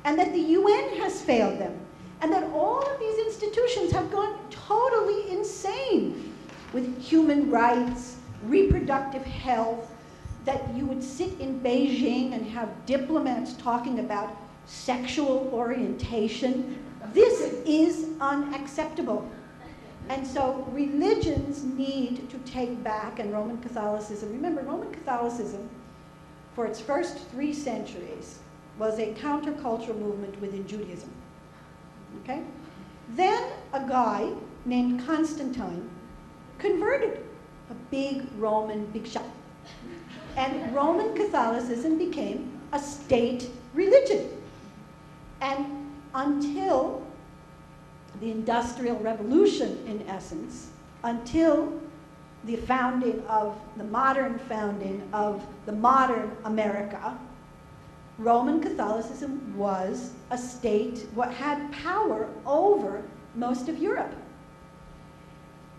and that the UN has failed them, and that all of these institutions have gone totally insane with human rights, reproductive health, that you would sit in Beijing and have diplomats talking about sexual orientation. This is unacceptable. And so religions need to take back, and Roman Catholicism, remember, Roman Catholicism, for its first 3 centuries, was a countercultural movement within Judaism. Okay? Then a guy named Constantine converted, a big Roman big shot. And Roman Catholicism became a state religion. And until the Industrial Revolution, in essence, until the modern founding of the modern America, Roman Catholicism was a state, what had power over most of Europe.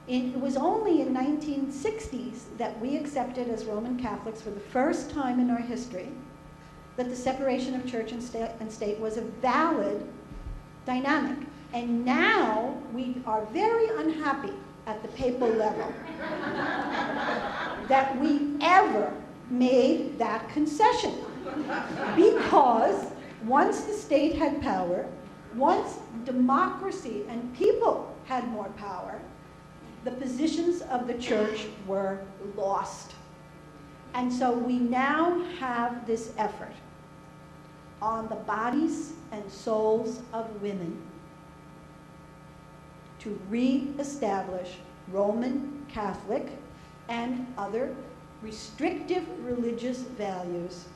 It was only in 1960s that we accepted as Roman Catholics for the first time in our history that the separation of church and state was a valid dynamic. And now we are very unhappy at the papal level that we ever made that concession. Because once the state had power, once democracy and people had more power, the positions of the church were lost. And so we now have this effort on the bodies and souls of women to re-establish Roman Catholic and other restrictive religious values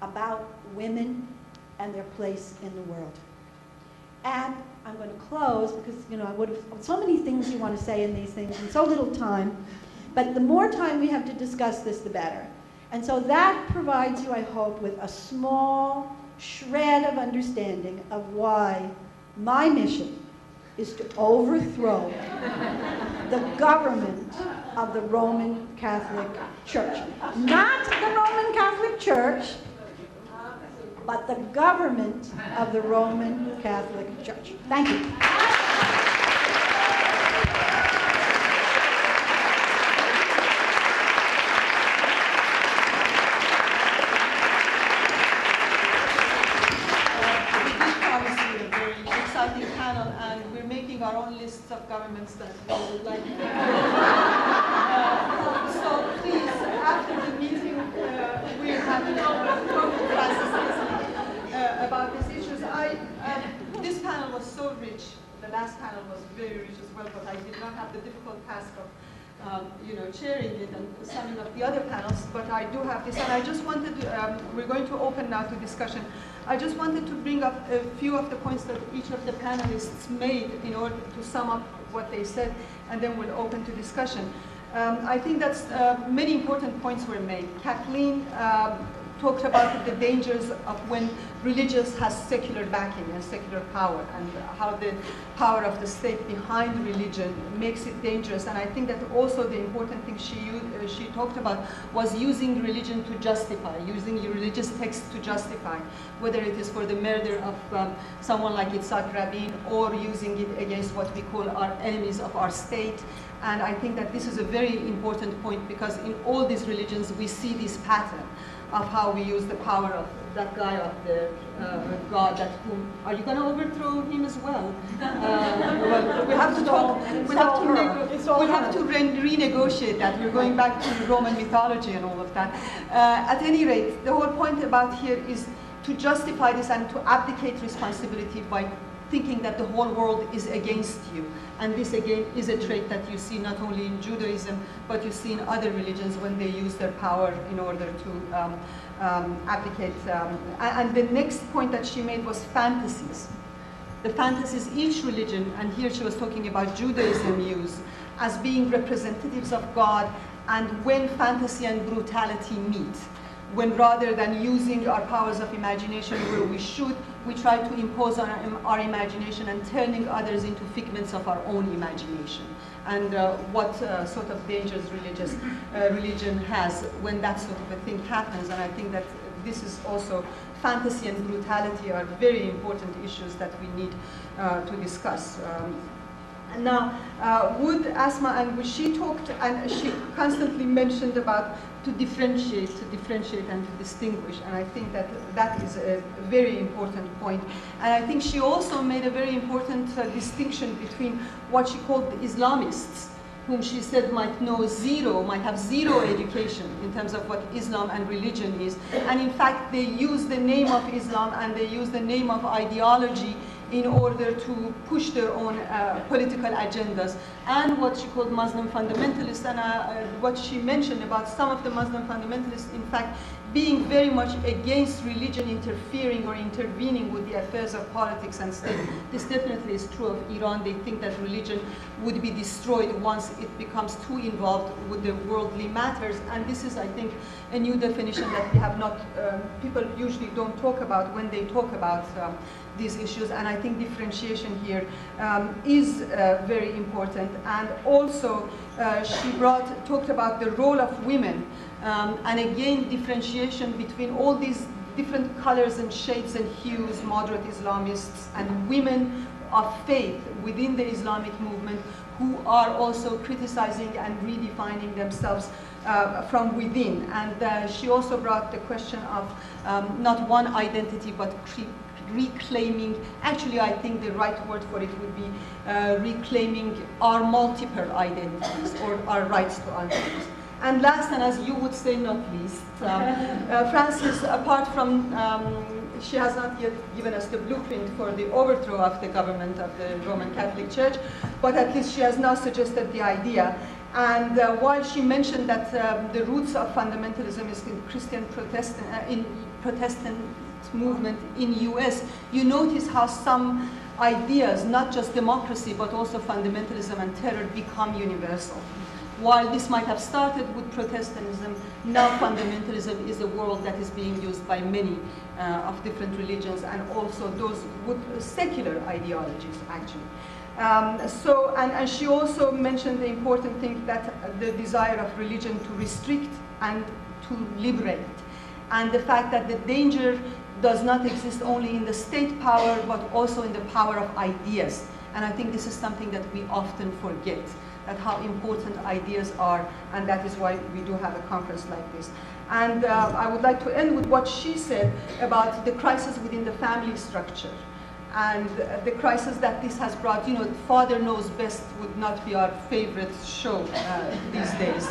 about women and their place in the world. And I'm going to close because, I would have so many things you want to say in these things and so little time. But the more time we have to discuss this, the better. And so that provides you, I hope, with a small shred of understanding of why my mission is to overthrow the government of the Roman Catholic Church. Not the Roman Catholic Church, but the government of the Roman Catholic Church. Thank you. Our own lists of governments that we would like to so please, after the meeting, we're having a talk with Frances Kissling about these issues. This panel was so rich. The last panel was very rich as well, but I did not have the difficult task of chairing it and summing up the other panels, but I do have this, and I just wanted to, we're going to open now to discussion. I just wanted to bring up a few of the points that each of the panelists made in order to sum up what they said, and then we'll open to discussion. I think that's many important points were made. Kathleen talked about the dangers of when religious has secular backing and secular power, and how the power of the state behind religion makes it dangerous. And I think that also the important thing she talked about was using religion to justify, using religious texts to justify, whether it is for the murder of someone like Yitzhak Rabin, or using it against what we call our enemies of our state. And I think that this is a very important point, because in all these religions we see this pattern of how we use the power of that guy of the God, that whom, are you going to overthrow him as well? Well, we have to talk, we have to renegotiate that. We're going back to the Roman mythology and all of that. At any rate, the whole point about here is to justify this and to abdicate responsibility by thinking that the whole world is against you. And this again is a trait that you see not only in Judaism, but you see in other religions when they use their power in order to abdicate. And the next point that she made was fantasies. The fantasies each religion, and here she was talking about Judaism, use as being representatives of God, and when fantasy and brutality meet, when rather than using our powers of imagination where we should, we try to impose on our imagination and turning others into figments of our own imagination. And what sort of dangers religion has when that sort of a thing happens. And I think that this is also, fantasy and brutality are very important issues that we need to discuss. Now, Wood, Asma, and she talked, and she constantly mentioned about to differentiate and to distinguish. And I think that that is a very important point. And I think she also made a very important distinction between what she called the Islamists, whom she said might have zero education in terms of what Islam and religion is. And in fact, they use the name of Islam and they use the name of ideology in order to push their own political agendas. And what she called Muslim fundamentalists, and what she mentioned about some of the Muslim fundamentalists, in fact, being very much against religion interfering or intervening with the affairs of politics and state. This definitely is true of Iran. They think that religion would be destroyed once it becomes too involved with the worldly matters. And this is, I think, a new definition that we have not, people usually don't talk about when they talk about these issues. And I think differentiation here is very important. And also, she talked about the role of women. And again, differentiation between all these different colors and shades and hues, moderate Islamists and women of faith within the Islamic movement who are also criticizing and redefining themselves from within. And she also brought the question of not one identity, but reclaiming, actually I think the right word for it would be reclaiming our multiple identities or our rights to identities. And last, and as you would say not least, Frances, apart from, she has not yet given us the blueprint for the overthrow of the government of the Roman Catholic Church, but at least she has now suggested the idea. And while she mentioned that the roots of fundamentalism is in Protestant movement in US, you notice how some ideas, not just democracy, but also fundamentalism and terror become universal. While this might have started with Protestantism, now fundamentalism is a word that is being used by many of different religions and also those with secular ideologies, actually. And she also mentioned the important thing that the desire of religion to restrict and to liberate. And the fact that the danger does not exist only in the state power, but also in the power of ideas. And I think this is something that we often forget, that how important ideas are, and that is why we do have a conference like this. And I would like to end with what she said about the crisis within the family structure and the crisis that this has brought. You know, Father Knows Best would not be our favorite show these days.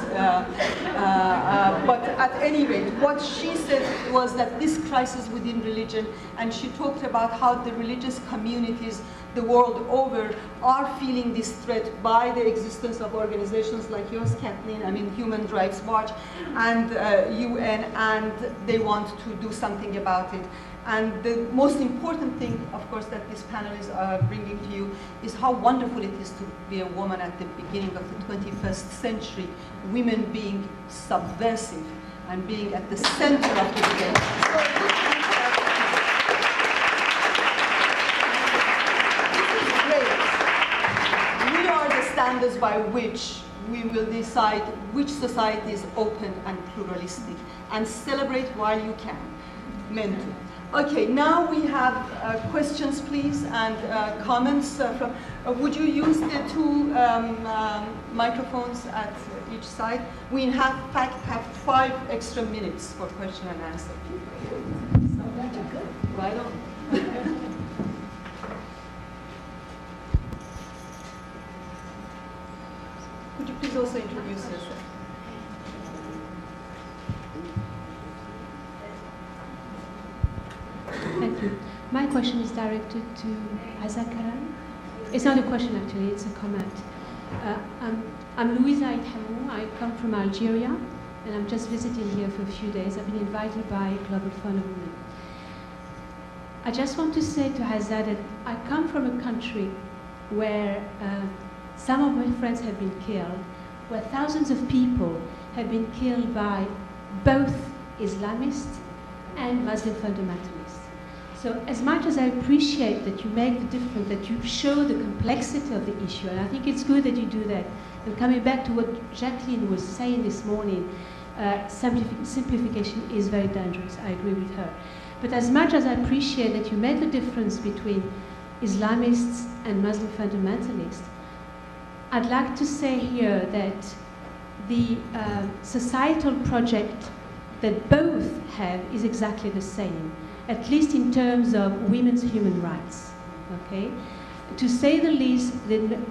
But at any rate, what she said was that this crisis within religion, and she talked about how the religious communities the world over are feeling this threat by the existence of organizations like yours, Kathleen, I mean Human Rights Watch, and UN, and they want to do something about it. And the most important thing, of course, that this panel is bringing to you is how wonderful it is to be a woman at the beginning of the 21st century, women being subversive and being at the center of the debate. Standards by which we will decide which society is open and pluralistic, and celebrate while you can. Men too. Okay, now we have questions, please, and comments. Would you use the two microphones at each side? We in fact have 5 extra minutes for question and answer. Right on. Could you please also introduce yourself? Thank you. My question is directed to Azza Karam. It's not a question actually, it's a comment. I'm Louisa Ithamou. I come from Algeria and I'm just visiting here for a few days. I've been invited by Global Fund of Women. I just want to say to Azza that I come from a country where some of my friends have been killed, where thousands of people have been killed by both Islamists and Muslim fundamentalists. So as much as I appreciate that you make the difference, that you show the complexity of the issue, and I think it's good that you do that, and coming back to what Jacqueline was saying this morning, simplification is very dangerous. I agree with her. But as much as I appreciate that you make the difference between Islamists and Muslim fundamentalists, I'd like to say here that the societal project that both have is exactly the same, at least in terms of women's human rights. Okay, to say the least,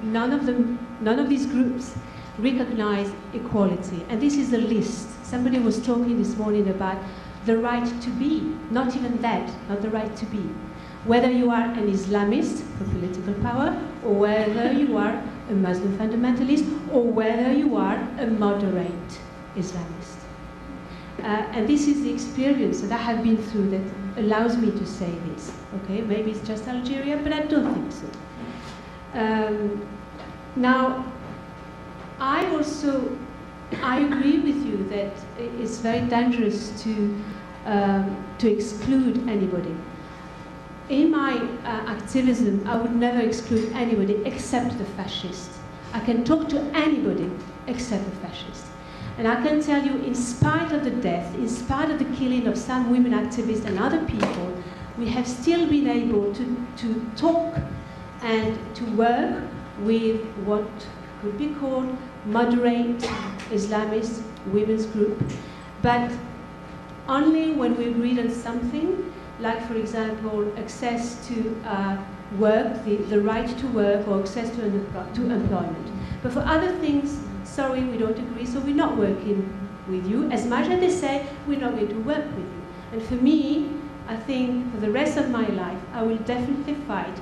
none of these groups recognize equality, and this is a list. Somebody was talking this morning about the right to be, not even that, not the right to be. Whether you are an Islamist for political power, or whether you are a Muslim fundamentalist, or whether you are a moderate Islamist. And this is the experience that I have been through that allows me to say this. Okay, maybe it's just Algeria, but I don't think so. Now, I agree with you that it's very dangerous to exclude anybody. In my activism, I would never exclude anybody except the fascist. I can talk to anybody except the fascist. And I can tell you, in spite of the death, in spite of the killing of some women activists and other people, we have still been able to talk and to work with what could be called moderate Islamist women's group, but only when we agreed on something, like, for example, access to work, the right to work, or access to employment. But for other things, sorry, we don't agree, so we're not working with you. As much as they say, we're not going to work with you. And for me, I think for the rest of my life, I will definitely fight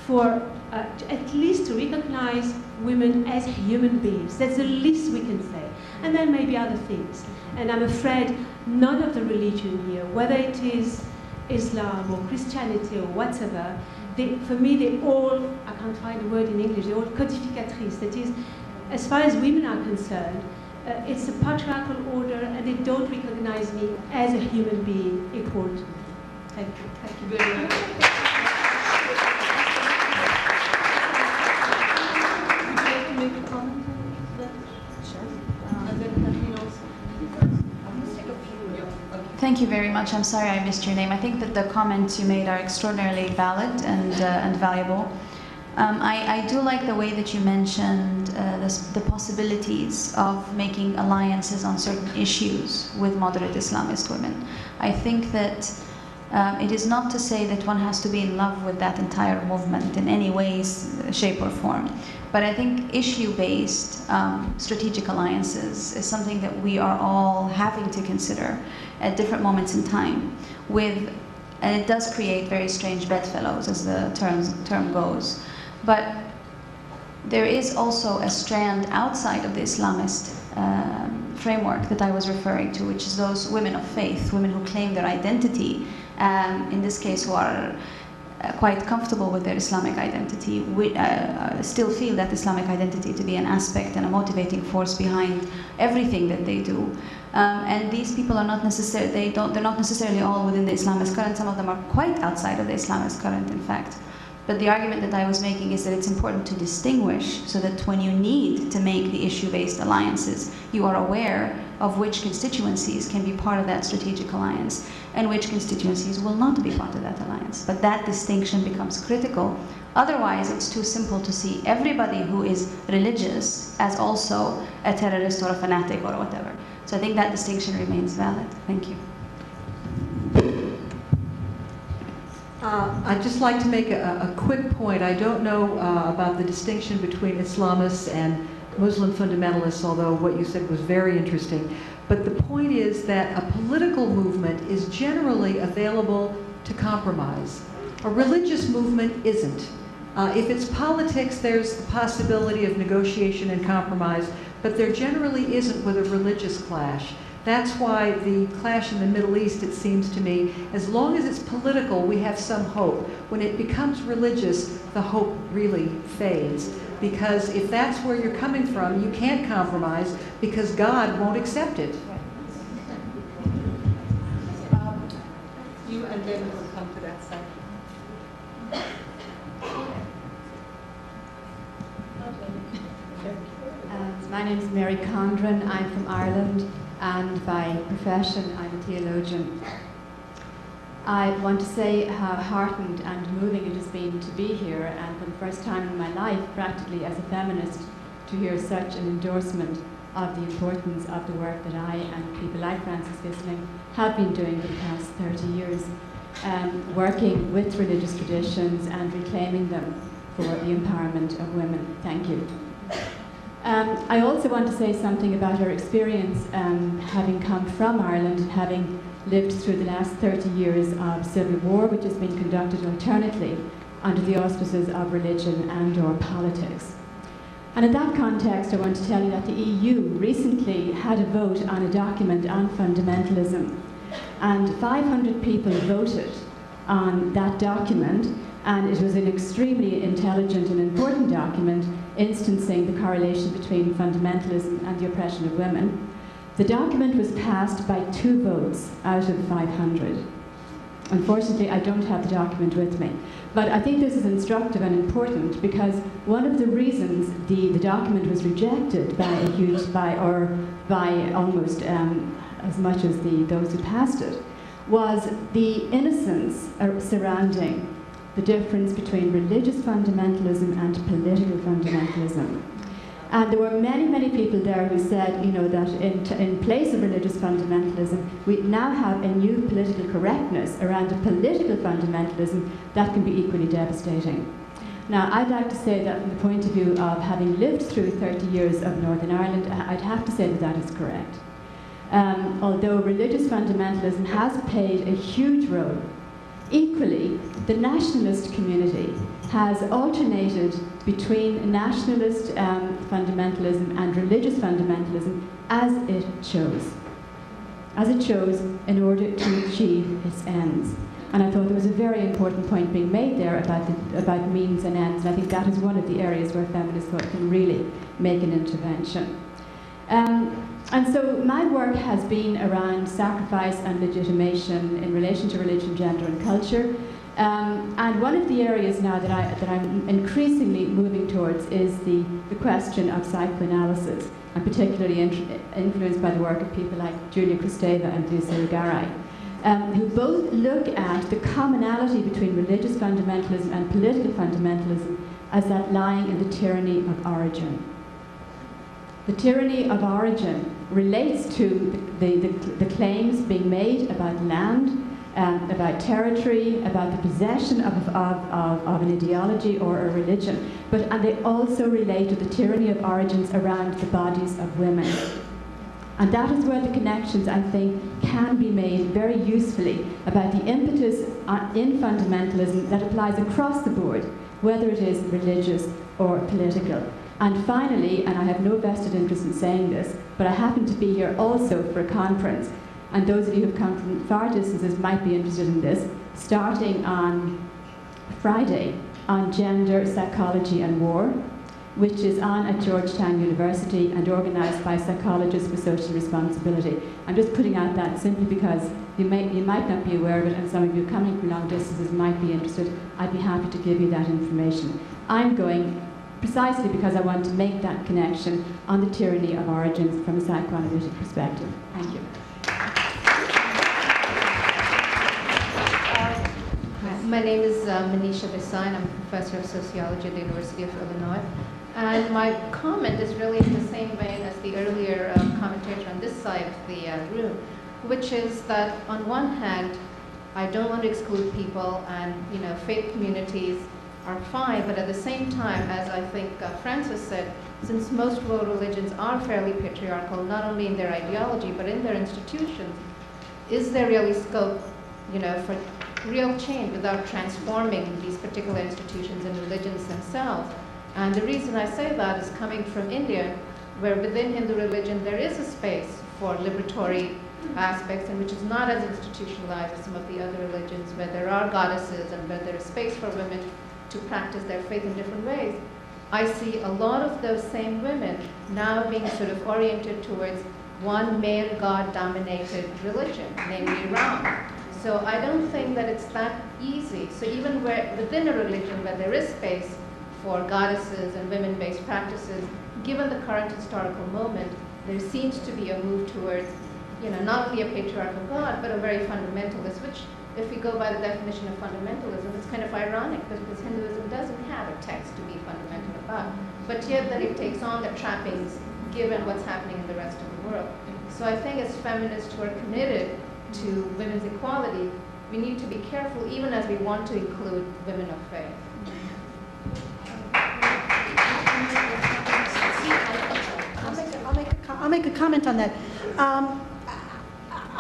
for at least to recognize women as human beings. That's the least we can say. And then maybe other things. And I'm afraid none of the religion here, whether it is Islam or Christianity or whatever, for me they all, I can't find the word in English, they're all codificatrices. That is, as far as women are concerned, it's a patriarchal order, and they don't recognize me as a human being equal to me. Thank you. Thank you very much. Would you like to make a comment on that? Sure. And then Kathleen also. Thank you very much. I'm sorry I missed your name. I think that the comments you made are extraordinarily valid and valuable. I do like the way that you mentioned the possibilities of making alliances on certain issues with moderate Islamist women. I think that it is not to say that one has to be in love with that entire movement in any way, shape, or form. But I think issue-based strategic alliances is something that we are all having to consider at different moments in time. And it does create very strange bedfellows, as the term goes. But there is also a strand outside of the Islamist framework that I was referring to, which is those women of faith, women who claim their identity, in this case who are quite comfortable with their Islamic identity, still feel that Islamic identity to be an aspect and a motivating force behind everything that they do. And these people are not necessarily, they're not necessarily all within the Islamist current. Some of them are quite outside of the Islamist current, in fact. But the argument that I was making is that it's important to distinguish so that when you need to make the issue-based alliances, you are aware of which constituencies can be part of that strategic alliance and which constituencies will not be part of that alliance. But that distinction becomes critical. Otherwise, it's too simple to see everybody who is religious as also a terrorist or a fanatic or whatever. So I think that distinction remains valid. Thank you. I'd just like to make a quick point. I don't know about the distinction between Islamists and Muslim fundamentalists, although what you said was very interesting. But the point is that a political movement is generally available to compromise. A religious movement isn't. If it's politics, there's the possibility of negotiation and compromise, but there generally isn't with a religious clash. That's why the clash in the Middle East, it seems to me, as long as it's political, we have some hope. When it becomes religious, the hope really fades. Because if that's where you're coming from, you can't compromise because God won't accept it. You and then we'll come to that side. My name is Mary Condren. I'm from Ireland, and by profession, I'm a theologian. I want to say how heartened and moving it has been to be here, and for the first time in my life, practically as a feminist, to hear such an endorsement of the importance of the work that I and people like Frances Kissling have been doing for the past 30 years, working with religious traditions and reclaiming them for the empowerment of women. Thank you. I also want to say something about our experience having come from Ireland and having lived through the last 30 years of civil war, which has been conducted alternately under the auspices of religion and or politics. And in that context, I want to tell you that the EU recently had a vote on a document on fundamentalism. And 500 people voted on that document, and it was an extremely intelligent and important document instancing the correlation between fundamentalism and the oppression of women. The document was passed by 2 votes out of 500. Unfortunately, I don't have the document with me. But I think this is instructive and important because one of the reasons the document was rejected by almost as much as those who passed it was the innocence surrounding the difference between religious fundamentalism and political fundamentalism. And there were many, many people there who said, you know, that in place of religious fundamentalism, we now have a new political correctness around a political fundamentalism that can be equally devastating. Now, I'd like to say that from the point of view of having lived through 30 years of Northern Ireland, I'd have to say that that is correct. Although religious fundamentalism has played a huge role, equally, the nationalist community has alternated between nationalist fundamentalism and religious fundamentalism as it chose in order to achieve its ends. And I thought there was a very important point being made there about means and ends, and I think that is one of the areas where feminist thought can really make an intervention. And so my work has been around sacrifice and legitimation in relation to religion, gender and culture. And one of the areas now that I'm increasingly moving towards is the question of psychoanalysis, and particularly influenced by the work of people like Julia Kristeva and Lucille Garay, who both look at the commonality between religious fundamentalism and political fundamentalism as that lying in the tyranny of origin. The tyranny of origin relates to the claims being made about land, about territory, about the possession of an ideology or a religion, and they also relate to the tyranny of origins around the bodies of women. And that is where the connections, I think, can be made very usefully about the impetus in fundamentalism that applies across the board, whether it is religious or political. And finally, and I have no vested interest in saying this, but I happen to be here also for a conference, and those of you who have come from far distances might be interested in this, starting on Friday on gender, psychology and war, which is on at Georgetown University and organised by Psychologists for Social Responsibility. I'm just putting out that simply because you might not be aware of it, and some of you coming from long distances might be interested. I'd be happy to give you that information. I'm going precisely because I want to make that connection on the tyranny of origins from a psychoanalytic perspective. Thank you. My name is Manisha Desai, and I'm a professor of sociology at the University of Illinois. And my comment is really in the same vein as the earlier commentator on this side of the room, which is that on one hand, I don't want to exclude people, and faith communities are fine, but at the same time, as I think Frances said, since most world religions are fairly patriarchal, not only in their ideology, but in their institutions, is there really scope, for real change without transforming these particular institutions and religions themselves? And the reason I say that is coming from India, where within Hindu religion there is a space for liberatory aspects, and which is not as institutionalized as some of the other religions, where there are goddesses and where there is space for women to practice their faith in different ways. I see a lot of those same women now being sort of oriented towards one male God-dominated religion, namely Ram. So I don't think that it's that easy. So even within a religion where there is space for goddesses and women-based practices, given the current historical moment, there seems to be a move towards, not only a patriarchal God, but a very fundamentalist, which, if we go by the definition of fundamentalism, it's kind of ironic because Hinduism doesn't have a text to be fundamental about, but yet that it takes on the trappings given what's happening in the rest of the world. So I think as feminists who are committed to women's equality, we need to be careful even as we want to include women of faith. I'll make a comment on that.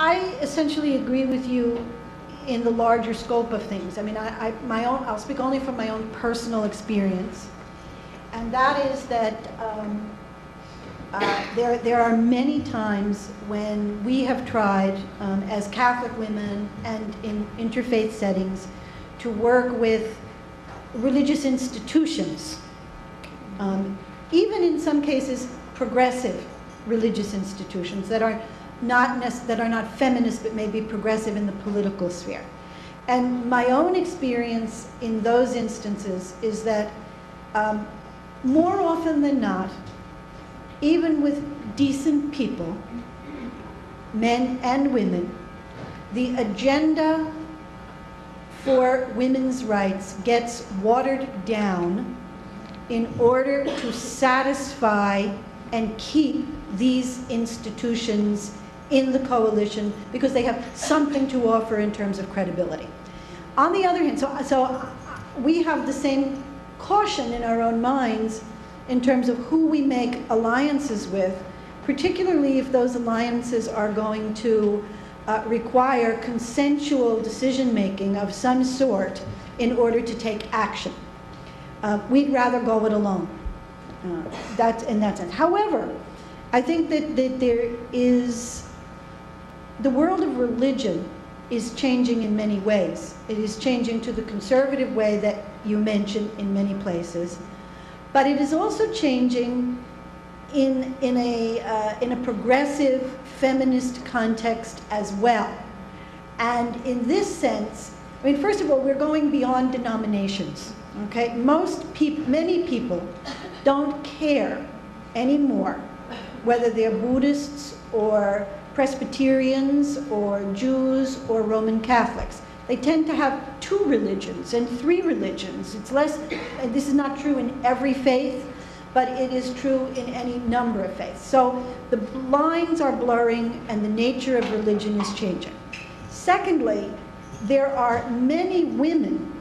I essentially agree with you in the larger scope of things. I mean, I'll speak only from my own personal experience, and that is that there are many times when we have tried, as Catholic women and in interfaith settings, to work with religious institutions, even in some cases progressive religious institutions that are not feminist but maybe progressive in the political sphere. And my own experience in those instances is that more often than not, even with decent people, men and women, the agenda for women's rights gets watered down in order to satisfy and keep these institutions in the coalition because they have something to offer in terms of credibility. On the other hand, so we have the same caution in our own minds in terms of who we make alliances with, particularly if those alliances are going to require consensual decision-making of some sort in order to take action. We'd rather go it alone. That's in that sense. However, I think that there is, the world of religion is changing in many ways. It is changing to the conservative way that you mentioned in many places, but it is also changing in a progressive feminist context as well. And in this sense, I mean, first of all, we're going beyond denominations. Okay, many people don't care anymore whether they're Buddhists or Presbyterians or Jews or Roman Catholics. They tend to have 2 religions and 3 religions. It's less, and this is not true in every faith, but it is true in any number of faiths. So the lines are blurring and the nature of religion is changing. Secondly, there are many women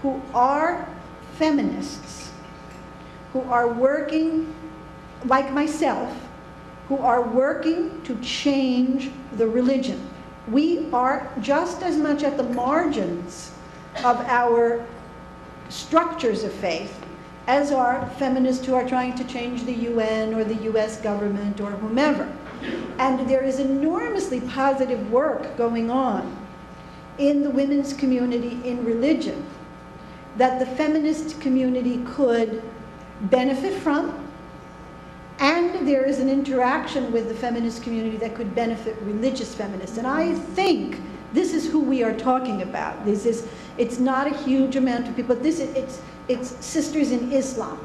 who are feminists, who are working, like myself, who are working to change the religion. We are just as much at the margins of our structures of faith as are feminists who are trying to change the UN or the US government or whomever. And there is enormously positive work going on in the women's community in religion that the feminist community could benefit from, and there is an interaction with the feminist community that could benefit religious feminists. And I think this is who we are talking about. It's not a huge amount of people. It's sisters in Islam,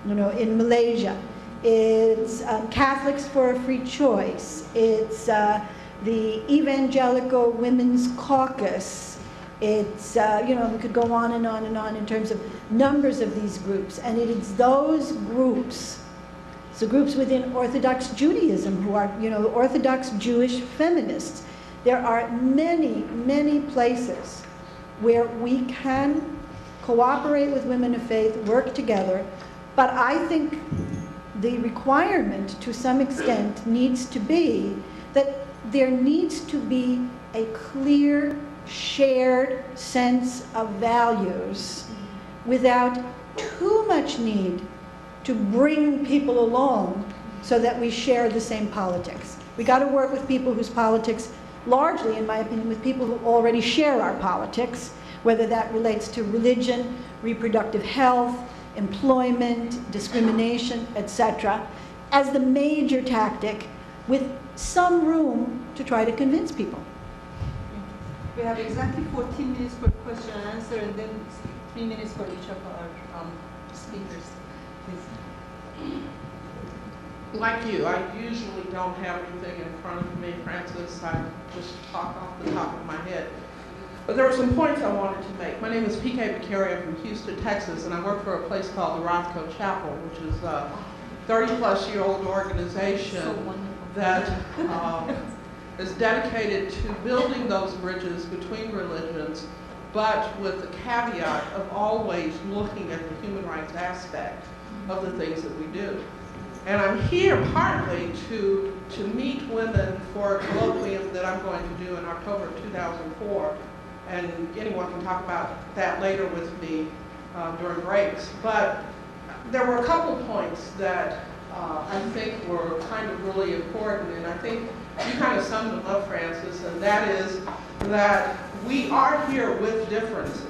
in Malaysia. It's Catholics for a Free Choice. It's the Evangelical Women's Caucus. It's, we could go on and on and on in terms of numbers of these groups. And it is those groups, so groups within Orthodox Judaism who are, Orthodox Jewish feminists. There are many, many places where we can cooperate with women of faith, work together, but I think the requirement to some extent needs to be that there needs to be a clear, shared sense of values without too much need to bring people along so that we share the same politics. We got to work with people whose politics, largely, in my opinion, with people who already share our politics, whether that relates to religion, reproductive health, employment, discrimination, etc., as the major tactic, with some room to try to convince people. We have exactly 14 minutes for question and answer, and then 3 minutes for each of our speakers. Please. Like you, I usually don't have anything in front of me, Frances. I just talk off the top of my head. But there are some points I wanted to make. My name is P.K. Beccaria from Houston, Texas, and I work for a place called the Rothko Chapel, which is 30-plus-year-old organization that is dedicated to building those bridges between religions, but with the caveat of always looking at the human rights aspect of the things that we do. And I'm here partly to meet women for a colloquium that I'm going to do in October of 2004, and anyone can talk about that later with me during breaks. But there were a couple points that I think were kind of really important, and I think you kind of summed them up, Frances, and that is that we are here with differences.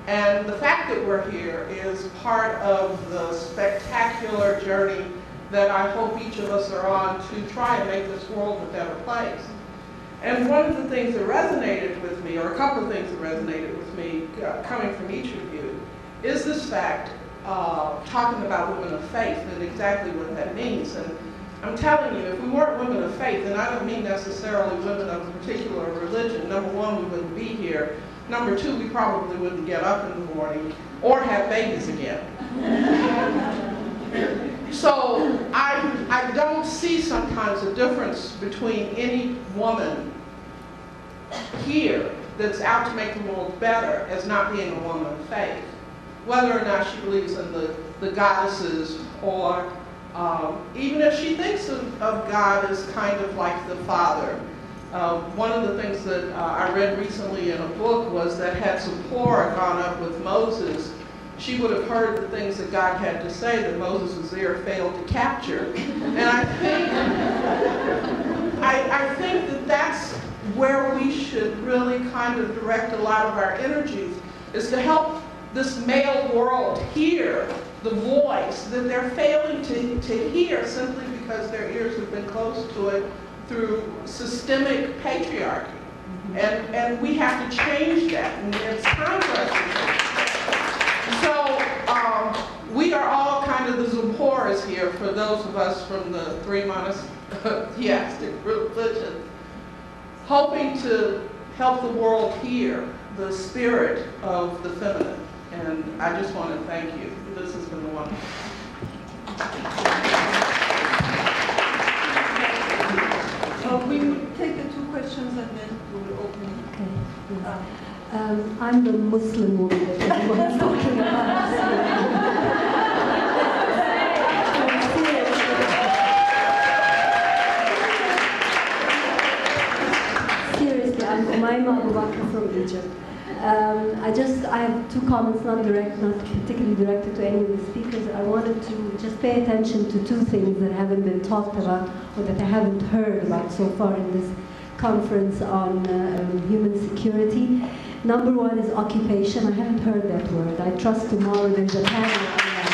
And the fact that we're here is part of the spectacular journey that I hope each of us are on to try and make this world a better place. And one of the things that resonated with me, or a couple of things that resonated with me coming from each of you, is this fact, talking about women of faith and exactly what that means. And I'm telling you, if we weren't women of faith, and I don't mean necessarily women of a particular religion, number one, we wouldn't be here. Number two, we probably wouldn't get up in the morning or have babies again. So I don't see sometimes a difference between any woman here that's out to make the world better as not being a woman of faith, whether or not she believes in the goddesses, or even if she thinks of God as kind of like the Father. One of the things that I read recently in a book was that had Zipporah gone up with Moses, she would have heard the things that God had to say that Moses was there failed to capture. And I think that that's where we should really kind of direct a lot of our energies, is to help this male world hear the voice that they're failing to hear simply because their ears have been closed to it through systemic patriarchy. And we have to change that, and it's time for us to change that. So we are all kind of the Zipporahs here for those of us from the three monotheistic religions, hoping to help the world hear the spirit of the feminine. And I just want to thank you. This has been wonderful. We will take the two questions and then we will open. Okay. I'm the Muslim woman that everyone's talking about. Seriously, I'm Umayma Abu Bakr from Egypt. I have two comments, not particularly directed to any of the speakers. I wanted to just pay attention to two things that haven't been talked about or that I haven't heard about so far in this conference on human security. Number one is occupation. I haven't heard that word. I trust tomorrow there's a panel on that.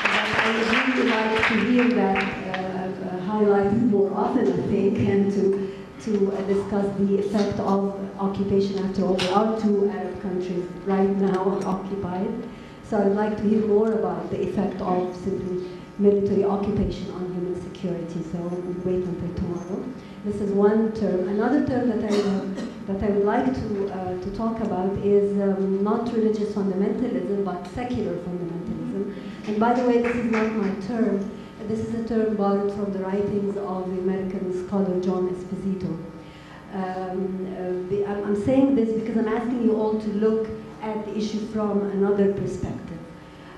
But I would really like to hear that highlighted more often, I think, and to discuss the effect of occupation. After all, there are two Arab countries right now occupied. So I'd like to hear more about the effect of simply military occupation on human security. So we'll wait until tomorrow. This is one term. Another term that I would like to talk about is not religious fundamentalism, but secular fundamentalism. And by the way, this is not my term. This is a term borrowed from the writings of the American scholar John Esposito. I'm saying this because I'm asking you all to look at the issue from another perspective.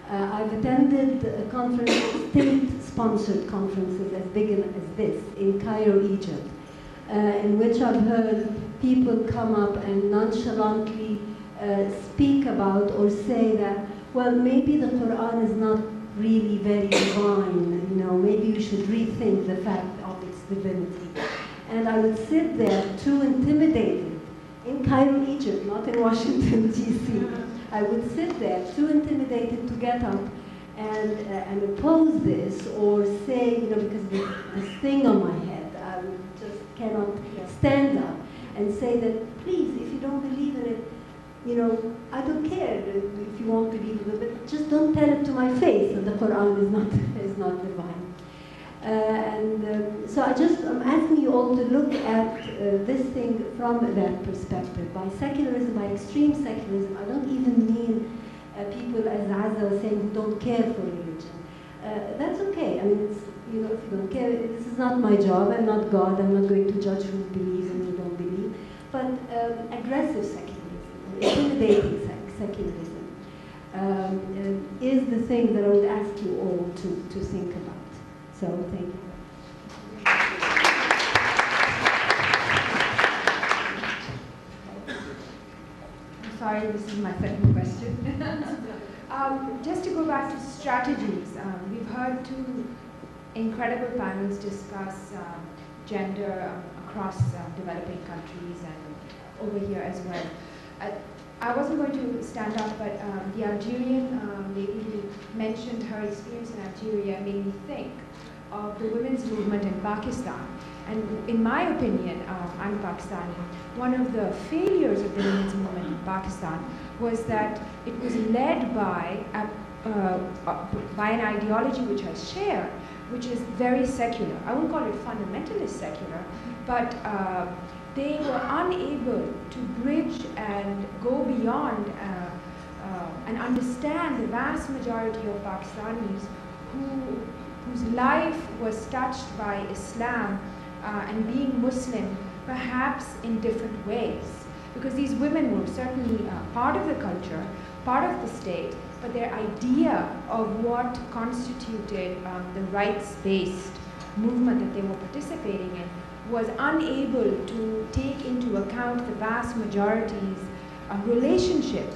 I've attended state-sponsored conferences as big as this in Cairo, Egypt, in which I've heard people come up and nonchalantly speak about or say that, well, maybe the Quran is not really very divine, maybe you should rethink the fact of its divinity. And I would sit there too intimidated in Cairo, Egypt, not in Washington, D.C. I would sit there too intimidated to get up and oppose this or say, because this thing on my head, I just cannot stand up and say that, please, if you don't believe in it, I don't care if you won't believe it, but just don't tell it to my face that the Quran is not divine. So I'm asking you all to look at this thing from that perspective. By secularism, by extreme secularism, I don't even mean people, as Azza was saying, who don't care for religion. that's okay. I mean, it's, you know, if you don't care, this is not my job. I'm not God. I'm not going to judge who believes and who don't believe. But aggressive secularism, or intimidating secularism, is the thing that I would ask you all to think about. So, thank you. I'm sorry, this is my second question. Just to go back to strategies, we've heard two incredible panels discuss gender across developing countries and over here as well. I wasn't going to stand up, but the Algerian lady who mentioned her experience in Algeria made me think of the women's movement in Pakistan. And in my opinion, I'm Pakistani, one of the failures of the women's movement in Pakistan was that it was led by an ideology which I share, which is very secular. I won't call it fundamentalist secular, but they were unable to bridge and go beyond and understand the vast majority of Pakistanis whose life was touched by Islam and being Muslim, perhaps in different ways. Because these women were certainly part of the culture, part of the state, but their idea of what constituted the rights-based movement that they were participating in was unable to take into account the vast majority's relationship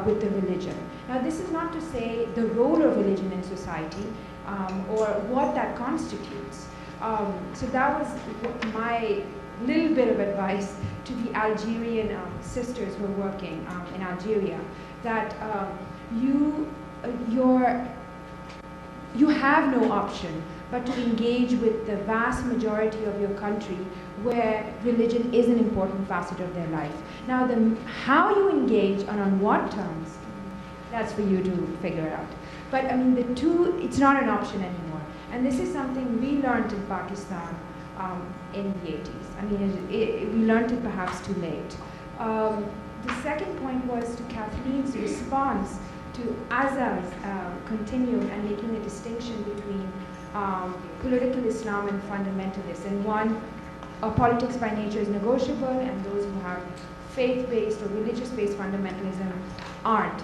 with the religion. Now, this is not to say the role of religion in society or what that constitutes. So that was my little bit of advice to the Algerian sisters who are working in Algeria, that you have no option but to engage with the vast majority of your country where religion is an important facet of their life. Now, how you engage and on what terms, that's for you to figure out. But I mean, the two, it's not an option anymore. And this is something we learned in Pakistan in the 80s. I mean, we learned it perhaps too late. The second point was to Kathleen's response to Azar's continuing and making a distinction between political Islam and fundamentalists. And one, politics by nature is negotiable, and those who have faith-based or religious-based fundamentalism aren't.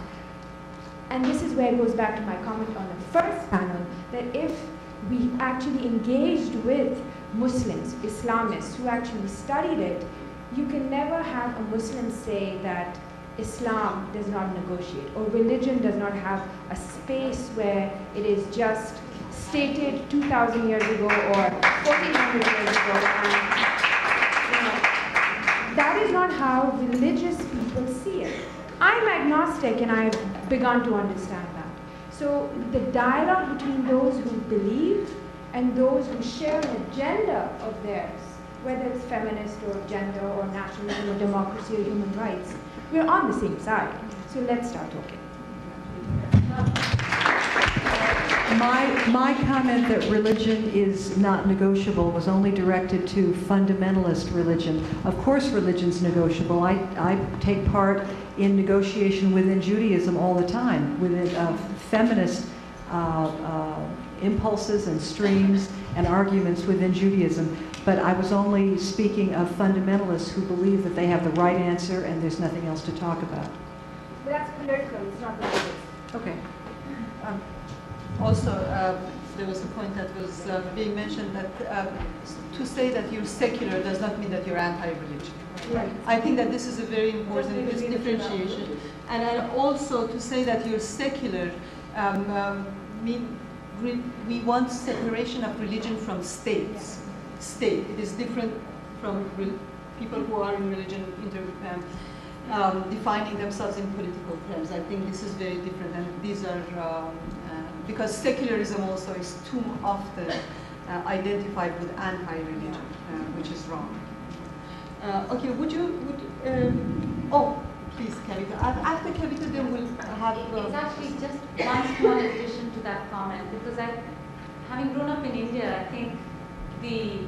And this is where it goes back to my comment on the first panel, that if we actually engaged with Muslims, Islamists, who actually studied it, you can never have a Muslim say that Islam does not negotiate, or religion does not have a space where it is just stated 2,000 years ago or 1,400 years ago. And, that is not how religious people see it. I'm agnostic, and I've begun to understand that. So the dialogue between those who believe and those who share an agenda of theirs, whether it's feminist or gender or nationalism or democracy or human rights, we're on the same side. So let's start talking. My comment that religion is not negotiable was only directed to fundamentalist religion. Of course religion's negotiable. I take part in negotiation within Judaism all the time, within feminist impulses and streams and arguments within Judaism. But I was only speaking of fundamentalists who believe that they have the right answer and there's nothing else to talk about. But that's political, it's not religious. Okay. Also, there was a point that was being mentioned that to say that you're secular does not mean that you're anti-religion. Right. I think that this is a very important differentiation. And also to say that you're secular, we want separation of religion from states. State. It is different from people who are in religion defining themselves in political terms. I think this is very different, and these are because secularism also is too often identified with anti-religion, which is wrong. Okay, oh, please, Kavita. After Kavita, then we'll have... It's actually just one small addition to that comment, because having grown up in India, I think the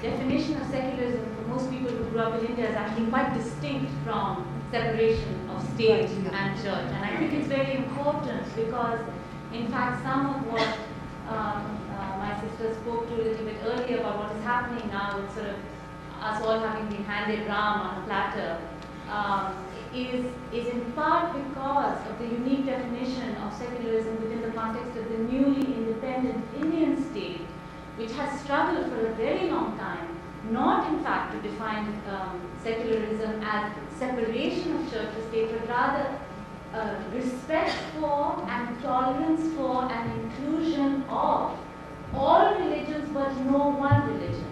definition of secularism for most people who grew up in India is actually quite distinct from separation of state and church. And I think it's very important because, in fact, some of what my sister spoke to a little bit earlier about what is happening now with sort of us all having been handed ram on a platter, is in part because of the unique definition of secularism within the context of the newly independent Indian state, which has struggled for a very long time, not in fact to define secularism as separation of church and state, but rather respect for and tolerance for and inclusion of all religions but no one religion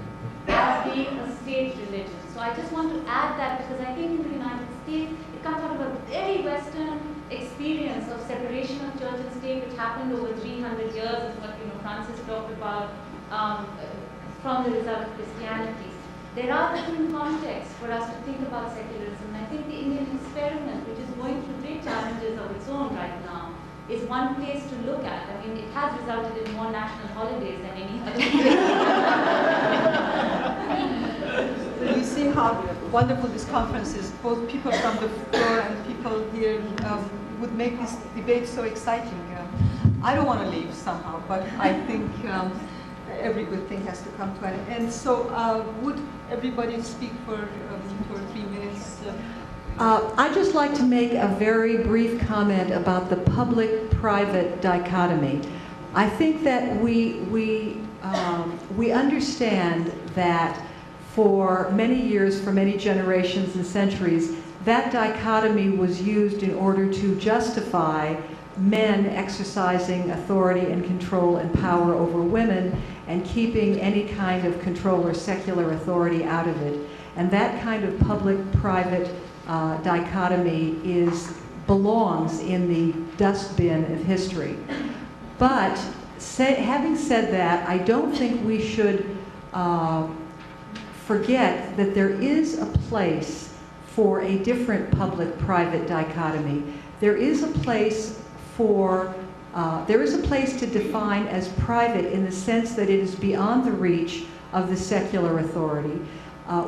as being a state religion. So I just want to add that because I think in the United States it comes out of a very Western experience of separation of church and state, which happened over 300 years, is what Frances talked about, from the result of Christianity. There are different contexts for us to think about secularism. And I think the Indian experiment, which is going through great challenges of its own right now, is one place to look at. I mean, it has resulted in more national holidays than any other. You see how wonderful this conference is. Both people from the floor and people here would make this debate so exciting. I don't want to leave somehow, but I think every good thing has to come to an end. And so would everybody speak for 2 or 3 minutes? I'd just like to make a very brief comment about the public-private dichotomy. I think that we understand that for many years, for many generations and centuries, that dichotomy was used in order to justify men exercising authority and control and power over women and keeping any kind of control or secular authority out of it. And that kind of public-private dichotomy belongs in the dustbin of history. But having said that, I don't think we should forget that there is a place for a different public-private dichotomy. There is a place to define as private in the sense that it is beyond the reach of the secular authority.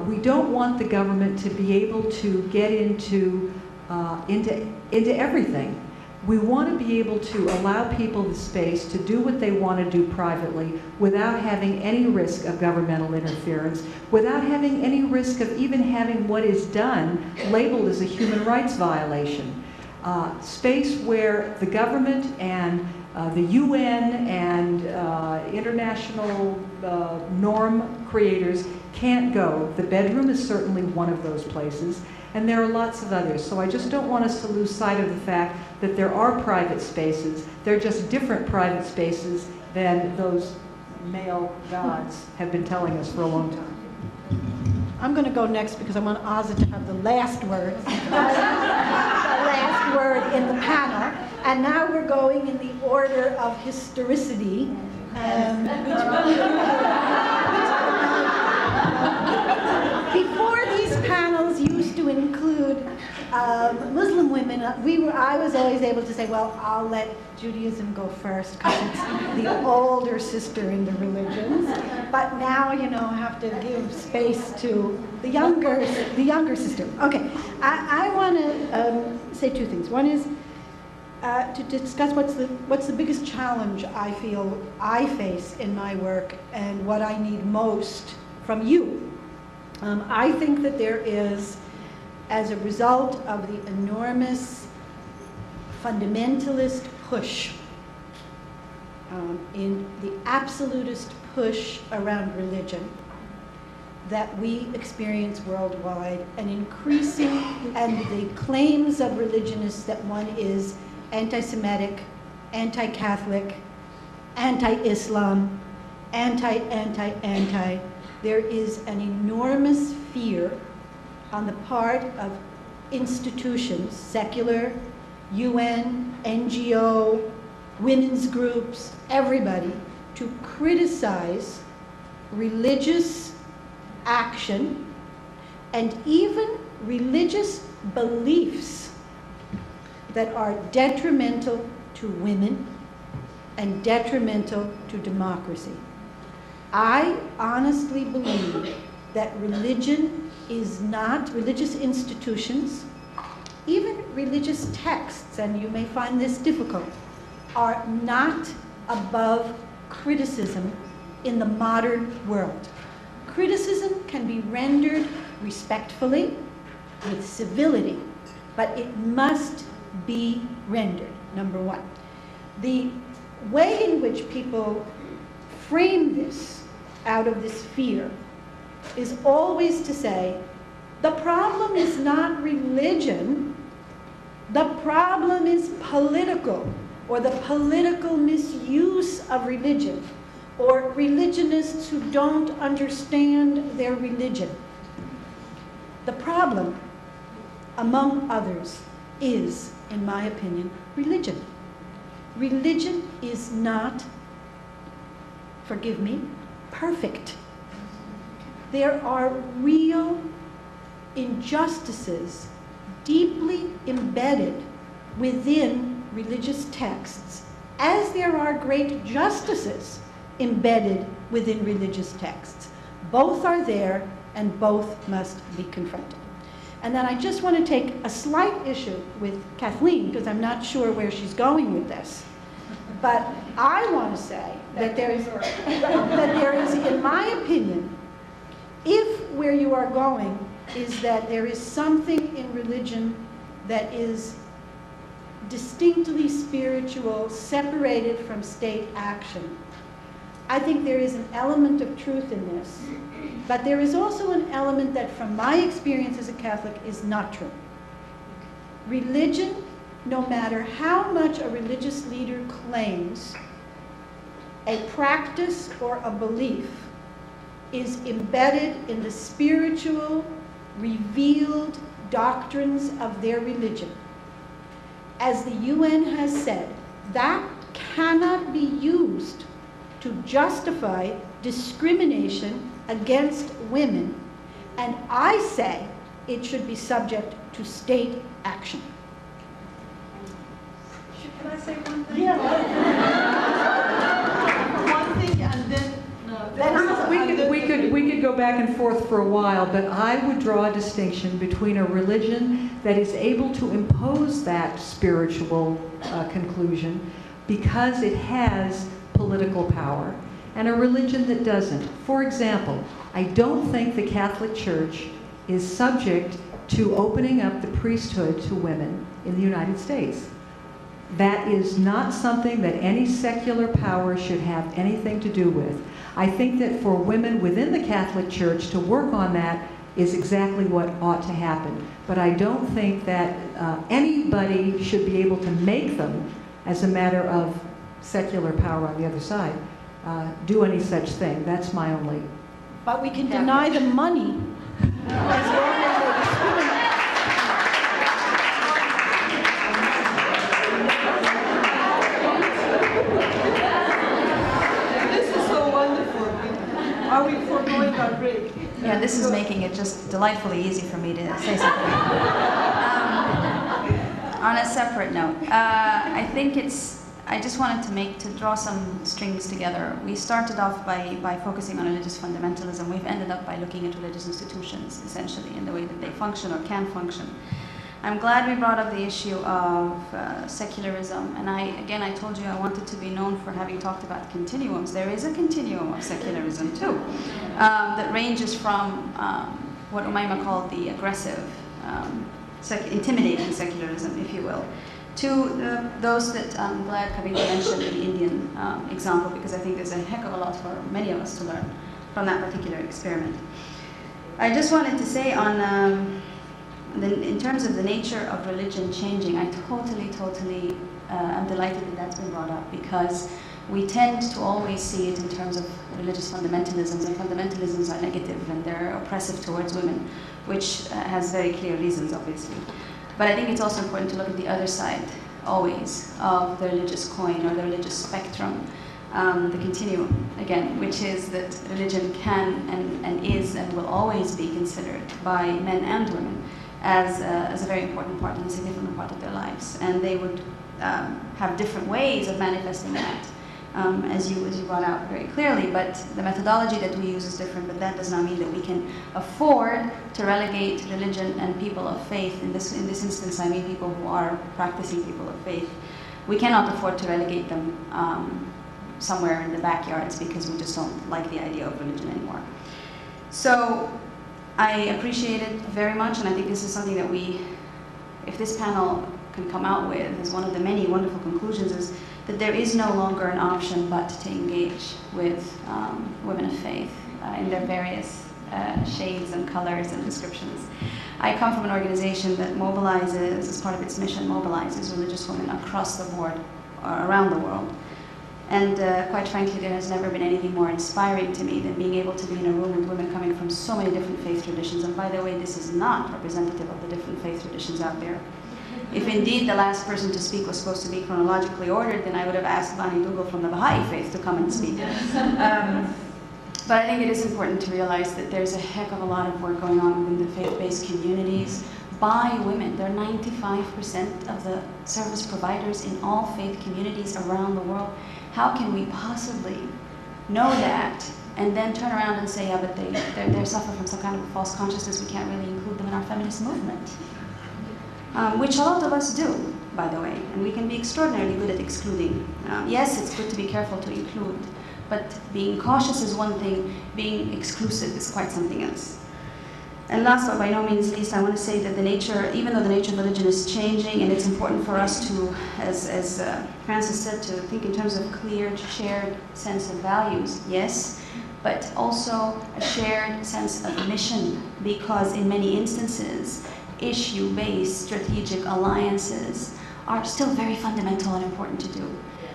We don't want the government to be able to get into everything. We want to be able to allow people the space to do what they want to do privately without having any risk of governmental interference, without having any risk of even having what is done labeled as a human rights violation. Space where the government and the UN and international norm creators can't go. The bedroom is certainly one of those places, and there are lots of others. So I just don't want us to lose sight of the fact that there are private spaces. They're just different private spaces than those male gods have been telling us for a long time. I'm going to go next because I want Azza to have the last word. The last word in the panel. And now we're going in the order of historicity. Before these panels used to include Muslim women, I was always able to say, well, I'll let Judaism go first because it's the older sister in the religions. But now, I have to give space to the younger sister. Okay, I want to say 2 things. One is to discuss what's the biggest challenge I feel I face in my work and what I need most from you. I think that there is, as a result of the enormous fundamentalist push, in the absolutist push around religion that we experience worldwide, an increasing, and the claims of religionists that one is anti-Semitic, anti-Catholic, anti-Islam, anti. There is an enormous fear on the part of institutions, secular, UN, NGO, women's groups, everybody, to criticize religious action and even religious beliefs that are detrimental to women and detrimental to democracy. I honestly believe that religion is not, religious institutions, even religious texts, and you may find this difficult, are not above criticism in the modern world. Criticism can be rendered respectfully, with civility, but it must be rendered, number one. The way in which people frame this out of this fear is always to say, the problem is not religion, the problem is political, or the political misuse of religion, or religionists who don't understand their religion. The problem, among others, is, in my opinion, religion. Religion is not, forgive me, perfect. There are real injustices deeply embedded within religious texts, as there are great justices embedded within religious texts. Both are there and both must be confronted. And then I just want to take a slight issue with Kathleen, because I'm not sure where she's going with this. But I want to say that there is, in my opinion, if where you are going is that there is something in religion that is distinctly spiritual, separated from state action, I think there is an element of truth in this. But there is also an element that, from my experience as a Catholic, is not true. Religion, no matter how much a religious leader claims a practice or a belief, is embedded in the spiritual, revealed doctrines of their religion. As the UN has said, that cannot be used to justify discrimination against women, and I say it should be subject to state action. Can I say one thing? Yeah. One thing, and then We could go back and forth for a while, but I would draw a distinction between a religion that is able to impose that spiritual conclusion because it has political power, and a religion that doesn't. For example, I don't think the Catholic Church is subject to opening up the priesthood to women in the United States. That is not something that any secular power should have anything to do with. I think that for women within the Catholic Church to work on that is exactly what ought to happen. But I don't think that anybody should be able to make them, as a matter of secular power on the other side, do any such thing. That's my only. But we can deny them money as long as they discriminate. this is so wonderful. Are we foregoing our break? Yeah, this is making it just delightfully easy for me to say something. On a separate note, I just wanted to draw some strings together. We started off by focusing on religious fundamentalism. We've ended up by looking at religious institutions, essentially, in the way that they function or can function. I'm glad we brought up the issue of secularism, and I told you I wanted to be known for having talked about continuums. There is a continuum of secularism too, that ranges from what Umayma called the aggressive, intimidating secularism, if you will, to those that I'm glad Kavita mentioned the Indian example, because I think there's a heck of a lot for many of us to learn from that particular experiment. I just wanted to say in terms of the nature of religion changing, I totally am delighted that that's been brought up, because we tend to always see it in terms of religious fundamentalisms, and fundamentalisms are negative and they're oppressive towards women, which has very clear reasons, obviously. But I think it's also important to look at the other side, always, of the religious coin or the religious spectrum, the continuum, again, which is that religion can and is and will always be considered by men and women as a very important part and a significant part of their lives. And they would have different ways of manifesting that, as you brought out very clearly, but the methodology that we use is different, but that does not mean that we can afford to relegate religion and people of faith. In this instance, I mean people who are practicing people of faith. We cannot afford to relegate them somewhere in the backyards because we just don't like the idea of religion anymore. So I appreciate it very much, and I think this is something that if this panel can come out with as one of the many wonderful conclusions, is that there is no longer an option but to engage with women of faith in their various shades and colors and descriptions. I come from an organization that mobilizes, as part of its mission, mobilizes religious women across the board, around the world. And quite frankly, there has never been anything more inspiring to me than being able to be in a room with women coming from so many different faith traditions. And by the way, this is not representative of the different faith traditions out there. If indeed the last person to speak was supposed to be chronologically ordered, then I would have asked Bani Dougal from the Baha'i faith to come and speak. But I think it is important to realize that there's a heck of a lot of work going on within the faith-based communities by women. They're 95% of the service providers in all faith communities around the world. How can we possibly know that and then turn around and say, yeah, but they suffer from some kind of a false consciousness, we can't really include them in our feminist movement? Which a lot of us do, by the way, and we can be extraordinarily good at excluding. Yes, it's good to be careful to include, but being cautious is one thing, being exclusive is quite something else. And last but by no means least, I want to say that the nature, even though the nature of religion is changing, and it's important for us to, as Frances said, to think in terms of clear, shared sense of values, yes, but also a shared sense of mission, because in many instances, issue-based strategic alliances are still very fundamental and important to do.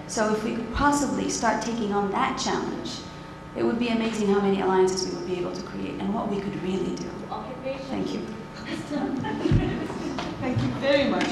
So if we could possibly start taking on that challenge, it would be amazing how many alliances we would be able to create and what we could really do. Thank you. Thank you very much.